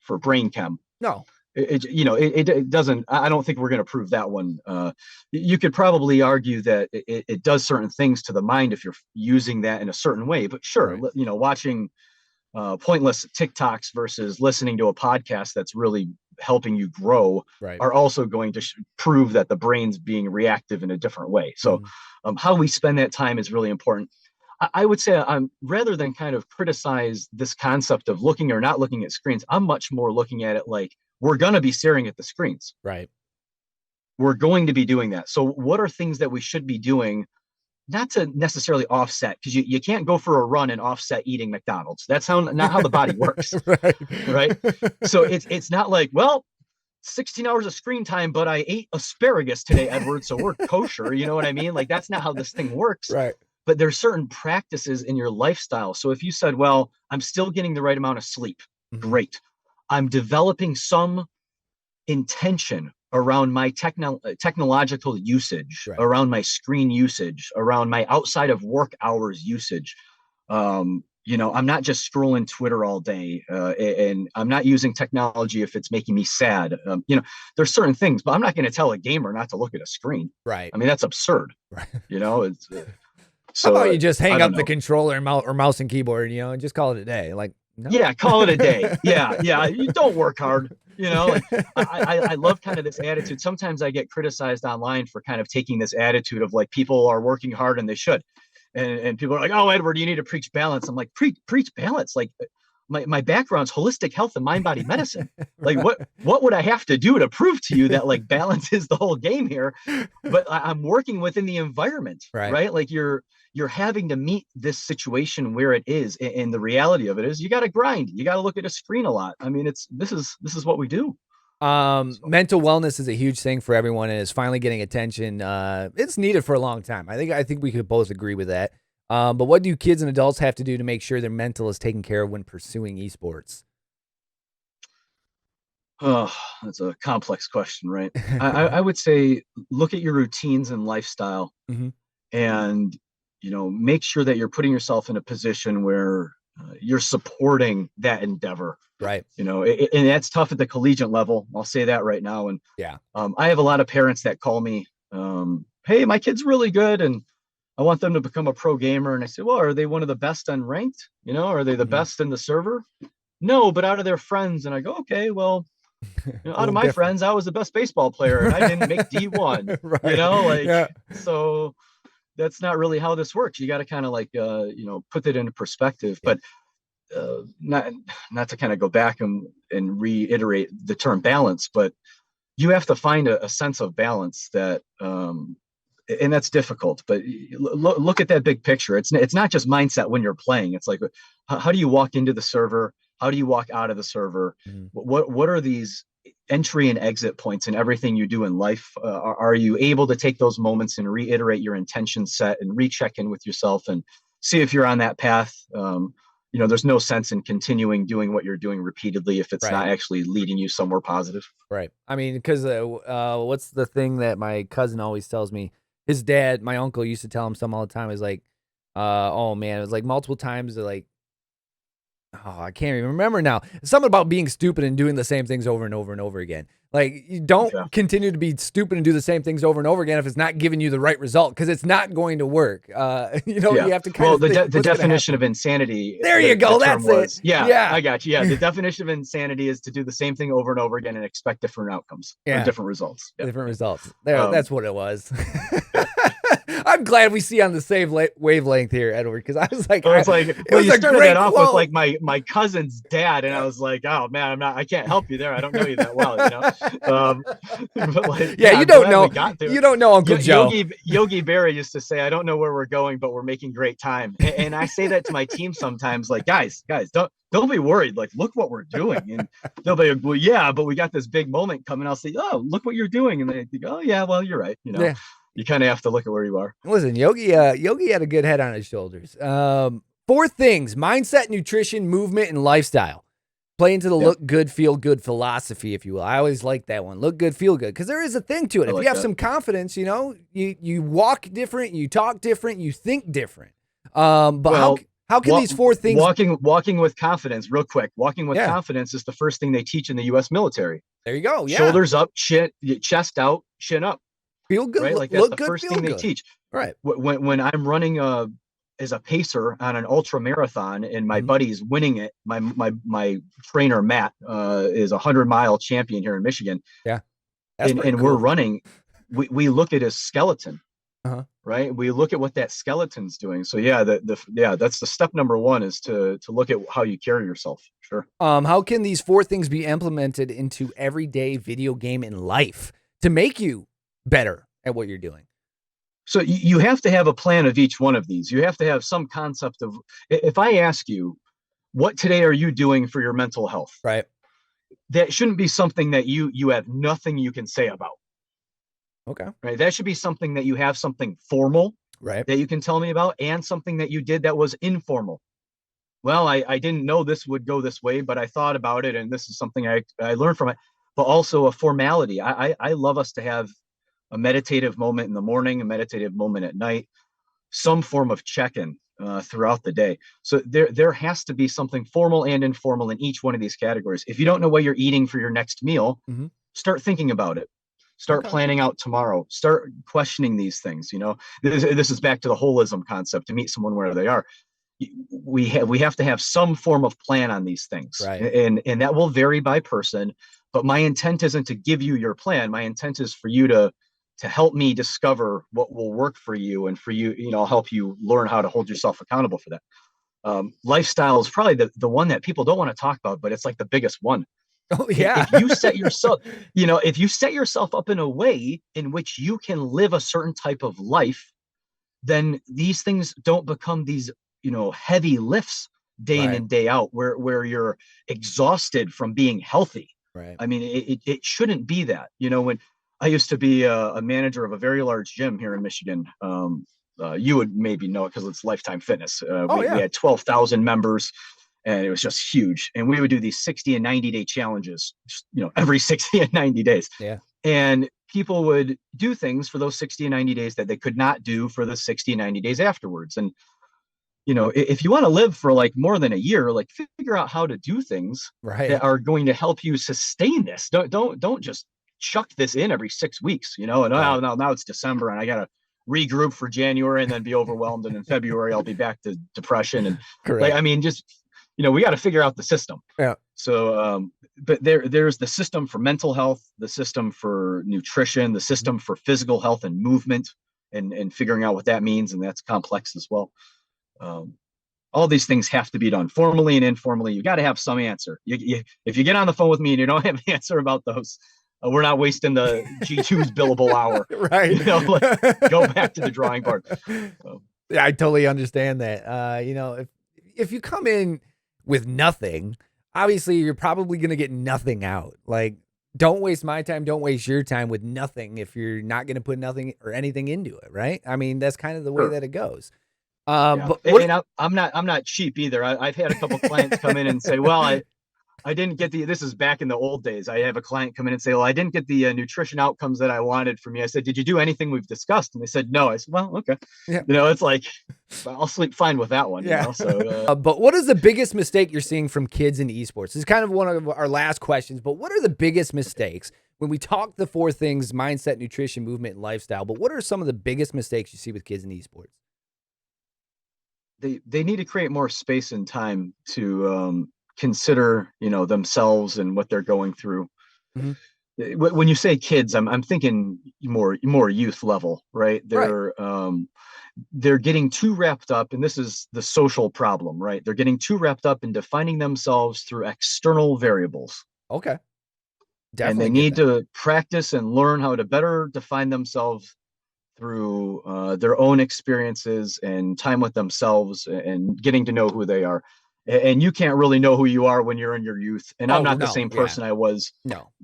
brain chem. No, it doesn't. I don't think we're going to prove that one. You could probably argue that it does certain things to the mind if you're using that in a certain way. But sure, watching pointless TikToks versus listening to a podcast that's really helping you grow are also going to prove that the brain's being reactive in a different way. So how we spend that time is really important. I would say I'm rather than kind of criticize this concept of looking or not looking at screens, I'm much more looking at it like we're going to be staring at the screens. Right. We're going to be doing that. So what are things that we should be doing, not to necessarily offset, because you can't go for a run and offset eating McDonald's. That's not how the body works. Right. Right. So it's not like, well, 16 hours of screen time, but I ate asparagus today, Edward, so we're kosher. You know what I mean? Like, that's not how this thing works. Right. But there's certain practices in your lifestyle. So if you said, well, I'm still getting the right amount of sleep, great. I'm developing some intention around my technological usage, Right. around my screen usage, around my outside of work hours usage. I'm not just scrolling Twitter all day, and I'm not using technology if it's making me sad. There's certain things, but I'm not going to tell a gamer not to look at a screen. Right. I mean, that's absurd. Right. It's How about you just hang up the know. controller and mouse and keyboard, and just call it a day? Like, no. Yeah, call it a day. Yeah. You don't work hard. I love kind of this attitude. Sometimes I get criticized online for kind of taking this attitude of like people are working hard and they should. And people are like, oh, Edward, you need to preach balance. I'm like, preach balance. Like my background's holistic health and mind body medicine. Like what would I have to do to prove to you that like balance is the whole game here? But I'm working within the environment, right? Like you're having to meet this situation where it is. And the reality of it is you got to grind. You got to look at a screen a lot. I mean, this is what we do. Mental wellness is a huge thing for everyone and is finally getting attention. It's needed for a long time. I think we could both agree with that. But what do kids and adults have to do to make sure their mental is taken care of when pursuing esports? Oh, that's a complex question, right? I would say look at your routines and lifestyle, and make sure that you're putting yourself in a position where you're supporting that endeavor. Right. And that's tough at the collegiate level. I'll say that right now. And yeah, I have a lot of parents that call me, hey, my kid's really good and I want them to become a pro gamer. And I say, well, are they one of the best unranked? Are they the best in the server? No, but out of their friends. And I go, okay, well, out of my friends, I was the best baseball player and I didn't make D1, right. So that's not really how this works. You got to kind of like, put it into perspective, but not to kind of go back and reiterate the term balance, but you have to find a sense of balance that, and that's difficult, but look at that big picture. It's not just mindset when you're playing. It's like, how do you walk into the server? How do you walk out of the server? What are these entry and exit points in everything you do in life? Are you able to take those moments and reiterate your intention set and recheck in with yourself and see if you're on that path? There's no sense in continuing doing what you're doing repeatedly if it's not actually leading you somewhere positive. Right. I mean, because what's the thing that my cousin always tells me? His dad, my uncle, used to tell him something all the time. Is like, oh man, it was like multiple times. They're like, oh, I can't even remember now. It's something about being stupid and doing the same things over and over and over again. Like, you don't continue to be stupid and do the same things over and over again if it's not giving you the right result, because it's not going to work. You have to kind of the definition of insanity. There you go. That's it. Yeah, I got you. Yeah, the definition of insanity is to do the same thing over and over again and expect different outcomes, or different results. Yeah. Different results. There, that's what it was. I'm glad we see on the same wavelength here, Edward, because I was like, you started that off with like my cousin's dad, and I was like, oh man, I can't help you there. I don't know you that well, But like, you don't know Uncle Joe. Yogi Berra used to say, I don't know where we're going, but we're making great time. And I say that to my team sometimes, like, guys, don't be worried. Like, look what we're doing. And they'll be like, well, yeah, but we got this big moment coming. I'll say, oh, look what you're doing. And they go, oh yeah, well, you're right. You kind of have to look at where you are. Listen, Yogi had a good head on his shoulders. 4 things: mindset, nutrition, movement, and lifestyle. Play into the look good, feel good philosophy, if you will. I always like that one. Look good, feel good. Because there is a thing to it. If you have some confidence, you walk different, you talk different, you think different. But how can these 4 things... Walking with confidence, real quick. Walking with confidence is the first thing they teach in the U.S. military. There you go. Yeah. Shoulders up, chest out, chin up. Feel good, right? Like that's the first thing they teach. Right. When I'm running as a pacer on an ultra marathon and my buddy's winning it, my trainer Matt is a 100-mile champion here in Michigan. Yeah. And we're running. We look at his skeleton. right? We look at what that skeleton's doing. So yeah, that's the step number one, is to look at how you carry yourself. Sure. How can these 4 things be implemented into everyday video game in life to make you better at what you're doing? So you have to have a plan of each one of these. You have to have some concept of, if I ask you, what today are you doing for your mental health? Right. That shouldn't be something that you have nothing you can say about. Okay. Right. That should be something that you have something formal, right, that you can tell me about, and something that you did that was informal. Well, I didn't know this would go this way, but I thought about it, and this is something I learned from it. But also a formality. I love us to have a meditative moment in the morning, a meditative moment at night, some form of check-in throughout the day. So there has to be something formal and informal in each one of these categories. If you don't know what you're eating for your next meal, start thinking about it. Start planning out tomorrow. Start questioning these things. This is back to the holism concept, to meet someone where they are. We have to have some form of plan on these things, right, and that will vary by person. But my intent isn't to give you your plan. My intent is for you to help me discover what will work for you, and for you, I'll help you learn how to hold yourself accountable for that. Lifestyle is probably the one that people don't want to talk about, but it's like the biggest one. Oh yeah. If you set yourself, if you set yourself up in a way in which you can live a certain type of life, then these things don't become these, heavy lifts day in and day out, where you're exhausted from being healthy. Right. I mean, it shouldn't be that. When I used to be a manager of a very large gym here in Michigan, you would maybe know it because it's Lifetime Fitness. We had 12,000 members, and it was just huge. And we would do these 60 and 90-day challenges, every 60 and 90 days. Yeah. And people would do things for those 60 and 90 days that they could not do for the 60 and 90 days afterwards. And, if you want to live for like more than a year, like figure out how to do things that are going to help you sustain this. Don't just chuck this in every 6 weeks, and now it's December and I got to regroup for January and then be overwhelmed. And in February, I'll be back to depression. And we got to figure out the system. Yeah. So, but there's the system for mental health, the system for nutrition, the system for physical health and movement, and figuring out what that means. And that's complex as well. All these things have to be done formally and informally. You got to have some answer. If you get on the phone with me and you don't have an answer about those, we're not wasting the G2's billable hour. Right. Go back to the drawing board. Yeah, I totally understand that. If you come in with nothing, obviously you're probably going to get nothing out. Like, don't waste my time. Don't waste your time with nothing if you're not going to put nothing or anything into it. Right. I mean, that's kind of the way that it goes. But I'm not cheap either. I've had a couple clients come in and say, well, I didn't get this is back in the old days. I have a client come in and say, well, I didn't get the nutrition outcomes that I wanted from you. I said, did you do anything we've discussed? And they said, no. I said, well, okay. Yeah. It's like, I'll sleep fine with that one. Yeah. So, but what is the biggest mistake you're seeing from kids in esports? This is kind of one of our last questions, but what are the biggest mistakes when we talk the 4 things: mindset, nutrition, movement, and lifestyle? But what are some of the biggest mistakes you see with kids in esports? They need to create more space and time to consider themselves and what they're going through. When you say kids, I'm thinking more youth level, right? They're getting too wrapped up, and this is the social problem, right? They're getting too wrapped up in defining themselves through external variables. Okay. Definitely. And they need to practice and learn how to better define themselves through their own experiences and time with themselves and getting to know who they are. And you can't really know who you are when you're in your youth. And I'm not the same person I was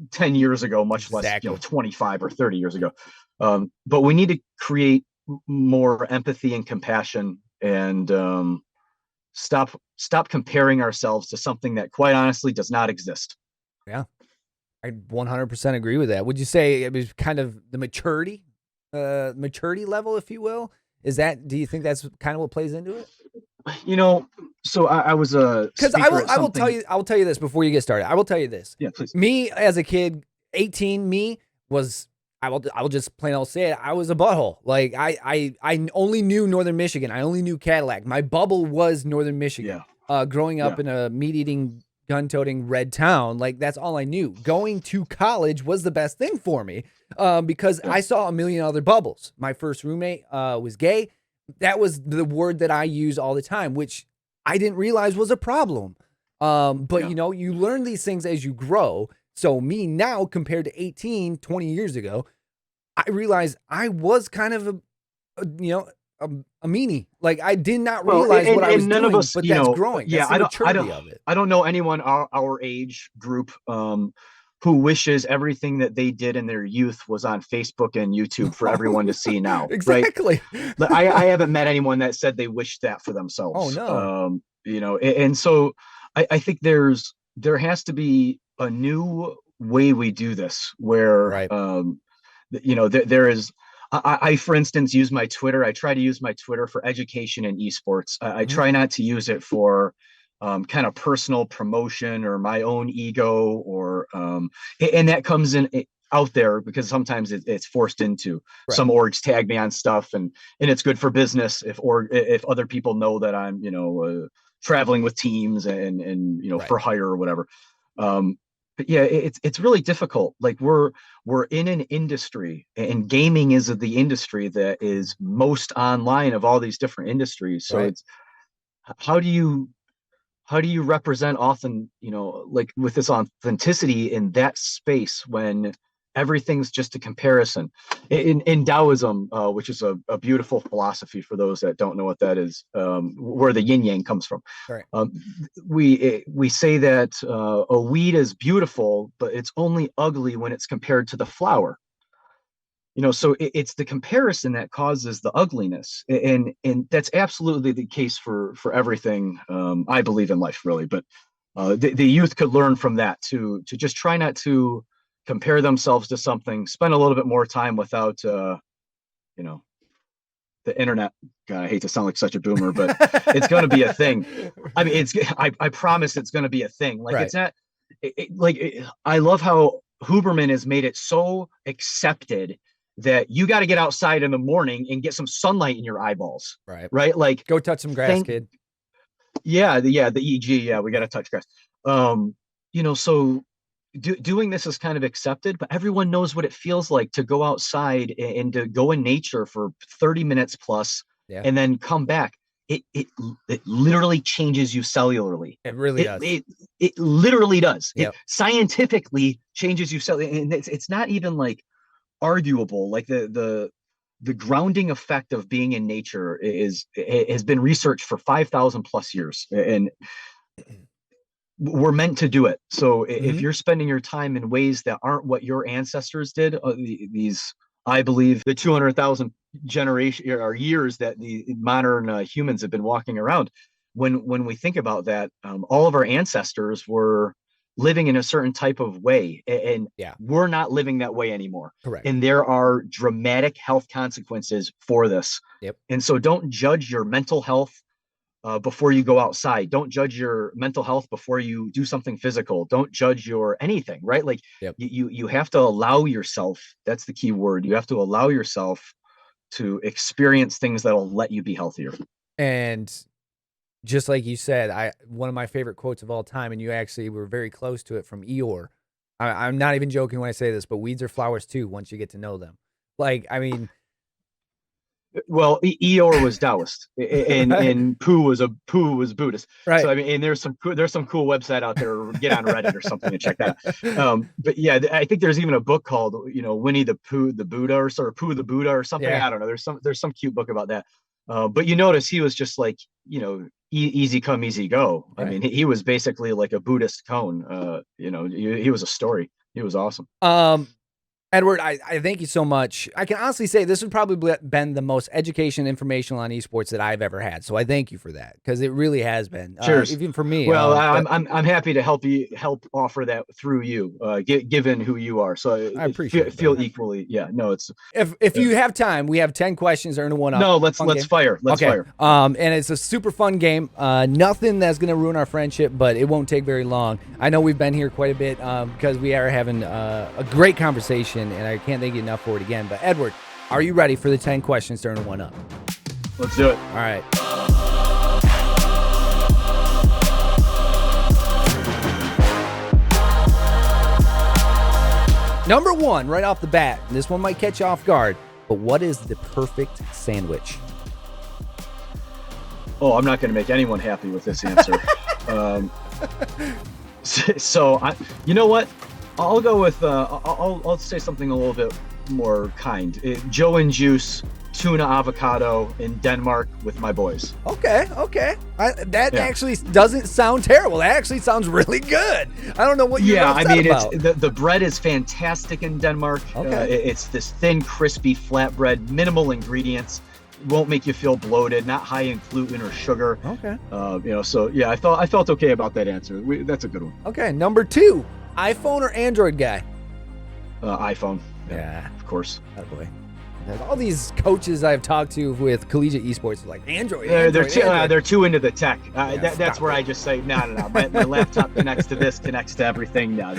10 years ago, much less 25 or 30 years ago. But we need to create more empathy and compassion, and stop comparing ourselves to something that quite honestly does not exist. Yeah, I 100% agree with that. Would you say it was kind of the maturity level, if you will? Do you think that's kind of what plays into it? So I was because I will tell you this before you get started. I will tell you this. Yeah, please. Me as a kid, 18, I will just plain old say it. I was a butthole. Like I only knew Northern Michigan. I only knew Cadillac. My bubble was Northern Michigan. Growing up in a meat eating gun-toting red town. Like, that's all I knew. Going to college was the best thing for me because I saw a million other bubbles. My first roommate was gay. That was the word that I use all the time, which I didn't realize was a problem. But, you know, you learn these things as you grow. So me now, compared to 18, 20 years ago, I realized I was kind of a meanie. Like, I did not realize what I was none doing, of us, but you that's know, growing. Yeah, That's the maturity of it. I don't know anyone our age group who wishes everything that they did in their youth was on Facebook and YouTube for everyone to see now. Exactly. Right? I haven't met anyone that said they wished that for themselves. Oh, no. You know, and so I think there has to be a new way we do this where, Right. you know, there is, I, for instance, use my Twitter. I try to use my Twitter for education and esports. I try not to use it for kind of personal promotion or my own ego, or and that comes in out there because sometimes it's forced into. Right. Some orgs tag me on stuff, and it's good for business if other people know that I'm, you know, traveling with teams and you know, for hire or whatever. But yeah, it's really difficult. Like, we're in an industry, and gaming is the industry that is most online of all these different industries. So it's, how do you represent often, you know, like with this authenticity in that space when everything's just a comparison? In Taoism, which is a beautiful philosophy for those that don't know what that is, where the yin yang comes from. Right. We say that a weed is beautiful, but it's only ugly when it's compared to the flower. You know, so it's the comparison that causes the ugliness, and that's absolutely the case for everything, I believe, in life, really. But the youth could learn from that to just try not to compare themselves to something. Spend a little bit more time without, you know, the internet. God, I hate to sound like such a boomer, but it's going to be a thing. I mean, I promise it's going to be a thing. Like, it's not. I love how Huberman has made it so accepted that you got to get outside in the morning and get some sunlight in your eyeballs. Right. Like, go touch some grass, kid. Yeah. The EG. Yeah. We got to touch grass. You know, so doing this is kind of accepted, but everyone knows what it feels like to go outside and to go in nature for 30 minutes plus, and then come back. It literally changes you cellularly. It really does. It literally does. Yep. It scientifically changes you cellularly. And it's not even like arguable. Like, the grounding effect of being in nature has been researched for 5,000 plus years, and we're meant to do it. So if you're spending your time in ways that aren't what your ancestors did, these, I believe, the 200,000 generation or years that the modern humans have been walking around, when we think about that, all of our ancestors were living in a certain type of way, and we're not living that way anymore. Correct. And there are dramatic health consequences for this. Yep. And so don't judge your mental health before you go outside. Don't judge your mental health before you do something physical. Don't judge your anything, right? Like, you have to allow yourself, that's the key word. You have to allow yourself to experience things that'll let you be healthier. And just like you said, one of my favorite quotes of all time, and you actually were very close to it, from Eeyore. I'm not even joking when I say this, but weeds are flowers too once you get to know them. Like, I mean, well, Eeyore was Taoist, and Pooh was Buddhist. Right. So I mean, and there's some cool website out there. Get on Reddit or something and check that out. But yeah, I think there's even a book called, you know, Winnie the Pooh the Buddha, or Pooh the Buddha or something. I don't know. There's some cute book about that. But you notice he was just like, you know, easy come, easy go. Right. I mean, he was basically like a Buddhist cone. You know, he was a story. He was awesome. Edward, I thank you so much. I can honestly say this has probably been the most education informational on esports that I've ever had. So I thank you for that, because it really has been. Cheers. Even for me. Well, I'm happy to help offer that through you, given who you are. So I appreciate feel equally. Yeah, no, it's if you have time, we have 10 questions. Earn a 1-up. No, let's fire. Let's fire. And it's a super fun game. Nothing that's gonna ruin our friendship, but it won't take very long. I know we've been here quite a bit because we are having a great conversation, and I can't thank you enough for it again. But Edward, are you ready for the 10 questions to earn a 1-up? Let's do it. All right. Number one, right off the bat, and this one might catch you off guard, but what is the perfect sandwich? Oh, I'm not going to make anyone happy with this answer. You know what? I'll go with, I'll say something a little bit more kind. Joe and Juice, tuna avocado in Denmark with my boys. Okay. That actually doesn't sound terrible. That actually sounds really good. I don't know what you're upset about. It's the bread is fantastic in Denmark. Okay. It's this thin, crispy flatbread, minimal ingredients. Won't make you feel bloated, not high in gluten or sugar. Okay. So yeah, I felt okay about that answer. That's a good one. Okay, number two, iPhone or Android guy? iPhone. Yeah. Of course. Oh boy. All these coaches I've talked to with collegiate esports are like Android. They're too into the tech. That's where it. I just say no. My laptop connects to this, connects to everything. No,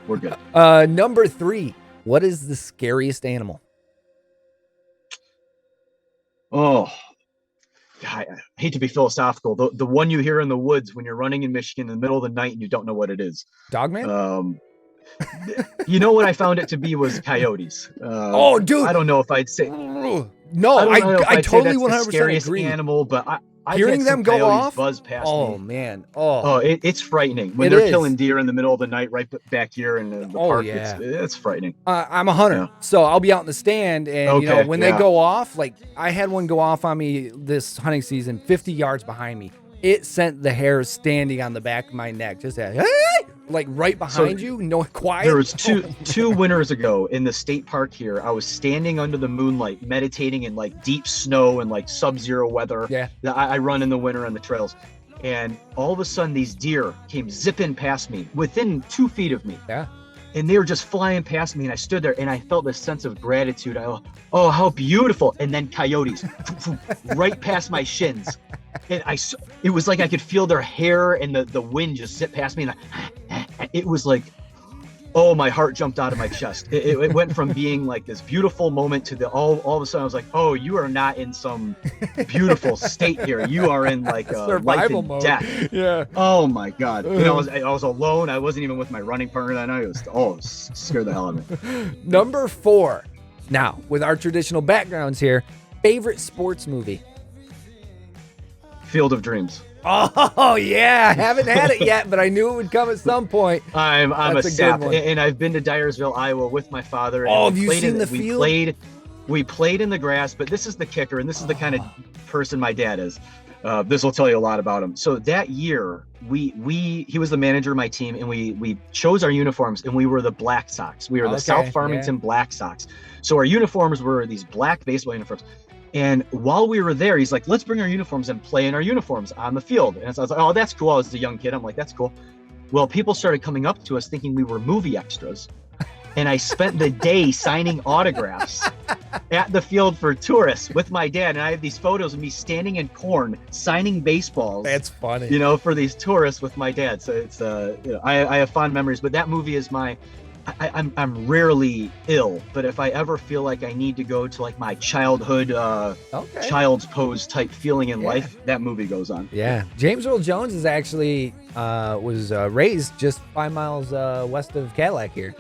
we're good. Number three, what is the scariest animal? Oh, I hate to be philosophical. The one you hear in the woods when you're running in Michigan in the middle of the night and you don't know what it is. Dogman? You know what I found it to be was coyotes. Oh, dude! I don't know if I'd say. No, I totally 100% scariest agree. Animal, but I hearing them go off, buzz past oh me. Man, it's frightening when they're killing deer in the middle of the night, right back here in the park. Yeah. It's frightening. I'm a hunter, so I'll be out in the stand, and when they go off, like I had one go off on me this hunting season, 50 yards behind me. It sent the hairs standing on the back of my neck, just hey, like right behind you, no quiet. There was two winters ago in the state park here. I was standing under the moonlight, meditating in like deep snow and like sub-zero weather. Yeah, I run in the winter on the trails, and all of a sudden these deer came zipping past me within 2 feet of me. Yeah. And they were just flying past me, and I stood there, and I felt this sense of gratitude. Oh, how beautiful! And then coyotes, right past my shins, and it was like I could feel their hair and the wind just zip past me, and it was like, oh, my heart jumped out of my chest. It went from being like this beautiful moment to all of a sudden I was like, oh, you are not in some beautiful state here. You are in like survival life and mode. death. Yeah. Oh my God. I was alone. I wasn't even with my running partner that night. It scared the hell out of me. Number four. Now, with our traditional backgrounds here, favorite sports movie? Field of Dreams. Oh yeah, haven't had it yet, but I knew it would come at some point. I'm a sap, good one. and I've been to Dyersville, Iowa, with my father. Oh, have you seen the field? We played in the grass, but this is the kicker, and this is the kind of person my dad is. This will tell you a lot about him. So that year, he was the manager of my team, and we chose our uniforms, and we were the Black Sox. We were the South Farmington Black Sox. So our uniforms were these black baseball uniforms. And while we were there, he's like, let's bring our uniforms and play in our uniforms on the field. And so I was like, oh, that's cool. I was a young kid. I'm like, that's cool. Well, people started coming up to us thinking we were movie extras. And I spent the day signing autographs at the field for tourists with my dad. And I have these photos of me standing in corn, signing baseballs. That's funny. For these tourists with my dad. So it's, I have fond memories, but that movie is I'm rarely ill, but if I ever feel like I need to go to like my childhood, child's pose type feeling in life, that movie goes on. Yeah. James Earl Jones is actually was raised just 5 miles west of Cadillac here.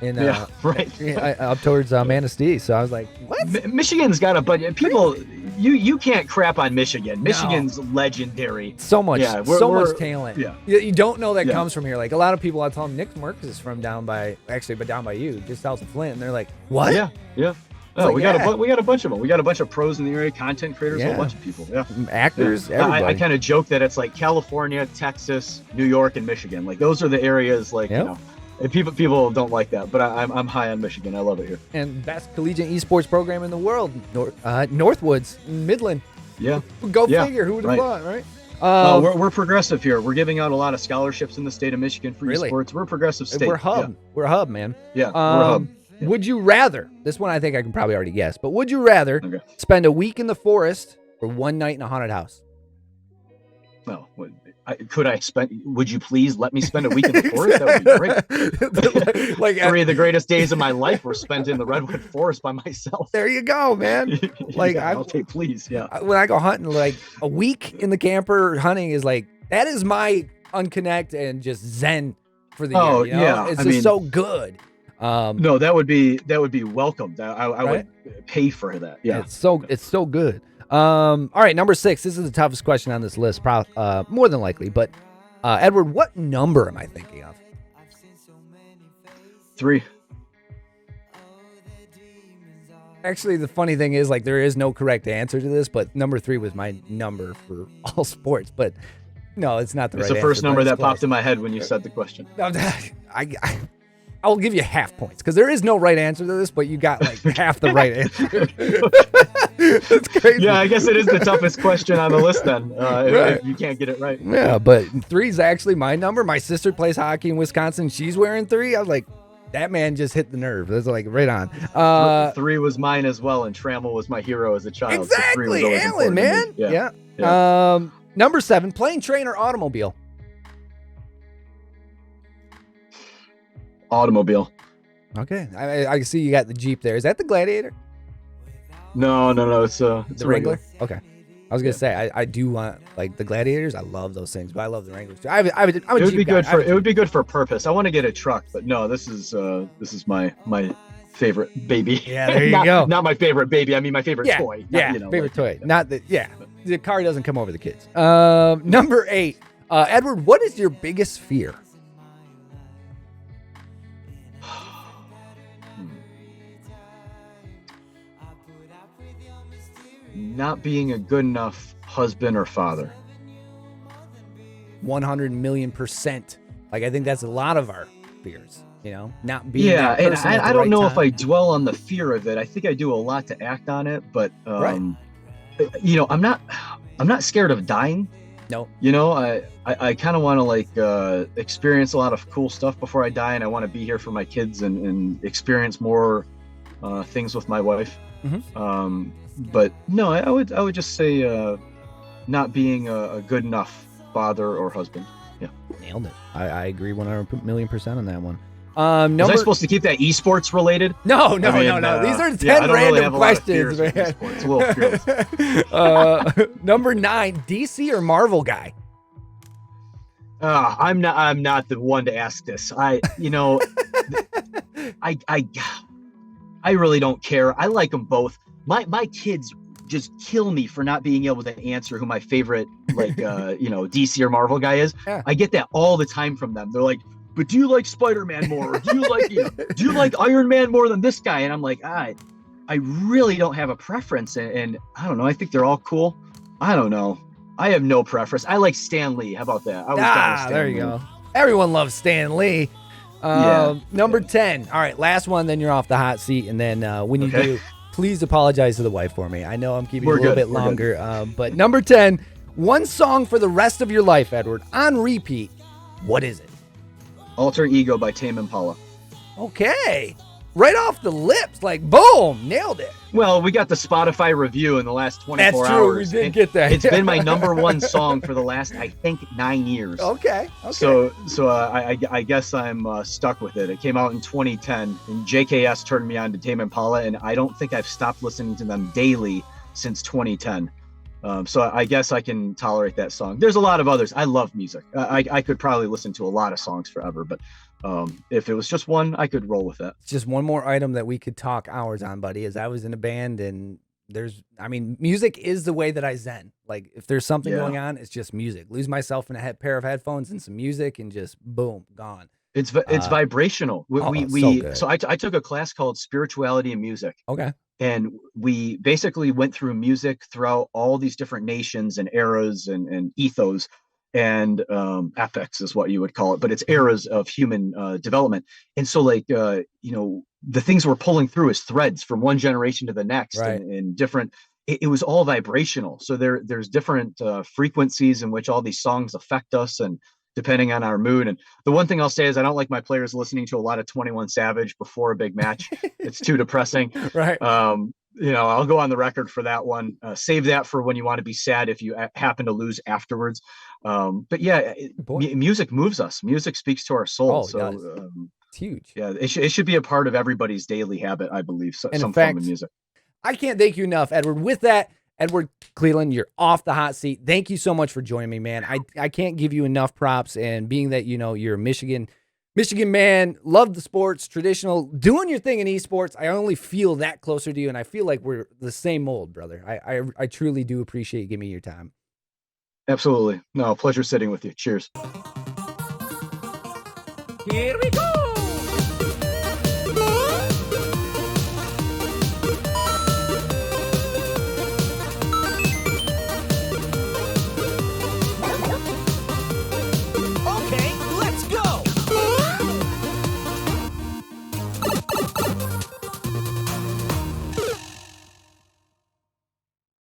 Up towards Manistee. So I was like, what? Michigan's got a bunch. People, you can't crap on Michigan. Michigan's legendary. So much talent. Yeah. You don't know that comes from here. Like a lot of people, I tell them Nick Merckx is from down by you, just south of Flint. And they're like, what? Yeah. Oh, we got a bunch of them. We got a bunch of pros in the area, content creators, a whole bunch of people. Yeah. Actors, everybody. I kind of joke that it's like California, Texas, New York, and Michigan. Like those are the areas and people don't like that, but I'm high on Michigan. I love it here. And best collegiate esports program in the world, Northwoods, Midland. Yeah. Go figure. Who would have thought, right? We're progressive here. We're giving out a lot of scholarships in the state of Michigan for esports. We're a progressive state. We're a hub. Yeah. We're a hub, man. Yeah, we're a hub. Yeah. Would you rather, this one I think I can probably already guess, but would you rather spend a week in the forest or one night in a haunted house? Well, would you please let me spend a week in the forest? That would be great. Like 3 of the greatest days of my life were spent in the redwood forest by myself. There you go, man. Like I'll take, please. Yeah. When I go hunting, like a week in the camper hunting is like, that is my unconnect and just zen for the year. You know? It's so good. No, that would be welcomed. I Right? would pay for that. Yeah. It's so good. All right, number 6. This is the toughest question on this list, more than likely. But Edward, what number am I thinking of? 3. Actually, the funny thing is, like, there is no correct answer to this, but number 3 was my number for all sports. But no, it's not the right answer. It's the first but number it's that close. popped in my head when you said the question. No, I will give you half points because there is no right answer to this, but you got like half the right answer. It's crazy. Yeah, I guess it is the toughest question on the list then, Right. if you can't get it right. Yeah, but 3 is actually my number. My sister plays hockey in Wisconsin. She's wearing 3. I was like, that man just hit the nerve. That's like right on. 3 was mine as well, and Trammell was my hero as a child. Exactly, So 3 was always Alan, important to me. man. Yeah. Yeah. Number 7, plane, train, or automobile. Automobile. Okay, I see you got the Jeep there. Is that the Gladiator? No, it's The a Wrangler? regular. Okay. I was gonna say I do want like the Gladiators. I love those things, but I love the Wranglers too. I'm a It would Jeep be guy. good for it would be good for purpose. I want to get a truck, but no, this is my favorite baby. Yeah, there you not, go. Not my favorite baby. I mean my favorite toy. Yeah, Not, favorite toy. Not the the car doesn't come over the kids. Number 8, Edward. What is your biggest fear? Not being a good enough husband or father. 100,000,000%. Like I think that's a lot of our fears. You know, not being. Yeah, that and person at the I don't right know if time. I dwell on the fear of it. I think I do a lot to act on it, but Right. I'm not scared of dying. No. You know, I kind of want to like experience a lot of cool stuff before I die, and I want to be here for my kids and experience more things with my wife. Mhm. But no, I would just say not being a good enough father or husband. Yeah. Nailed it. I agree 100,000,000% on that one. Was I supposed to keep that esports related? No. I mean, These are 10 yeah, I don't really random have a lot of questions, fears with man. esports. It's a little fearless. Number 9, DC or Marvel guy? I'm not the one to ask this. I really don't care. I like them both. My kids just kill me for not being able to answer who my favorite DC or Marvel guy is. Yeah. I get that all the time from them. They're like, but do you like Spider-Man more? Or do you like Iron Man more than this guy? And I'm like, I really don't have a preference. And I don't know. I think they're all cool. I don't know. I have no preference. I like Stan Lee. How about that? I was down with Stan there you Lee. go. Everyone loves Stan Lee. Number 10. All right, last one, then you're off the hot seat. And then when you do, please apologize to the wife for me. I know I'm keeping you a little bit longer. But number 10, one song for the rest of your life, Edward, on repeat. What is it? Alter Ego by Tame Impala. Okay. Right off the lips, like boom, nailed it. Well, we got the Spotify review in the last 24 That's true. hours. We did get that. It's been my number 1 song for the last, I think, 9 years. Okay. So I guess I'm stuck with it. It came out in 2010, and JKS turned me on to Tame Impala, and I don't think I've stopped listening to them daily since 2010. So I guess I can tolerate that song. There's a lot of others. I love music. I could probably listen to a lot of songs forever, but if it was just one, I could roll with that. It's just one more item that we could talk hours on, buddy, as I was in a band and music is the way that I zen. Like if there's something going on, it's just music. Lose myself in a pair of headphones and some music and just boom, gone. It's vibrational. So I took a class called Spirituality and Music. Okay. And we basically went through music throughout all these different nations and eras and ethos and epochs is what you would call it, but it's eras of human development. And so the things we're pulling through as threads from one generation to the next, right. and different, it was all vibrational. So there's different frequencies in which all these songs affect us and depending on our mood. And the one thing I'll say is I don't like my players listening to a lot of 21 Savage before a big match. It's too depressing. Right. I'll go on the record for that one. Save that for when you want to be sad if you happen to lose afterwards. But yeah, music moves us. Music speaks to our soul. It's huge. Yeah, it should be a part of everybody's daily habit, I believe. Some form of music. I can't thank you enough, Edward. With that, Edward Cleland, you're off the hot seat. Thank you so much for joining me, man. I can't give you enough props. And being that, you're a Michigan Michigan man, love the sports, traditional, doing your thing in esports. I only feel that closer to you, and I feel like we're the same mold, brother. I truly do appreciate you giving me your time. Absolutely. No, pleasure sitting with you. Cheers. Here we go. Okay, let's go!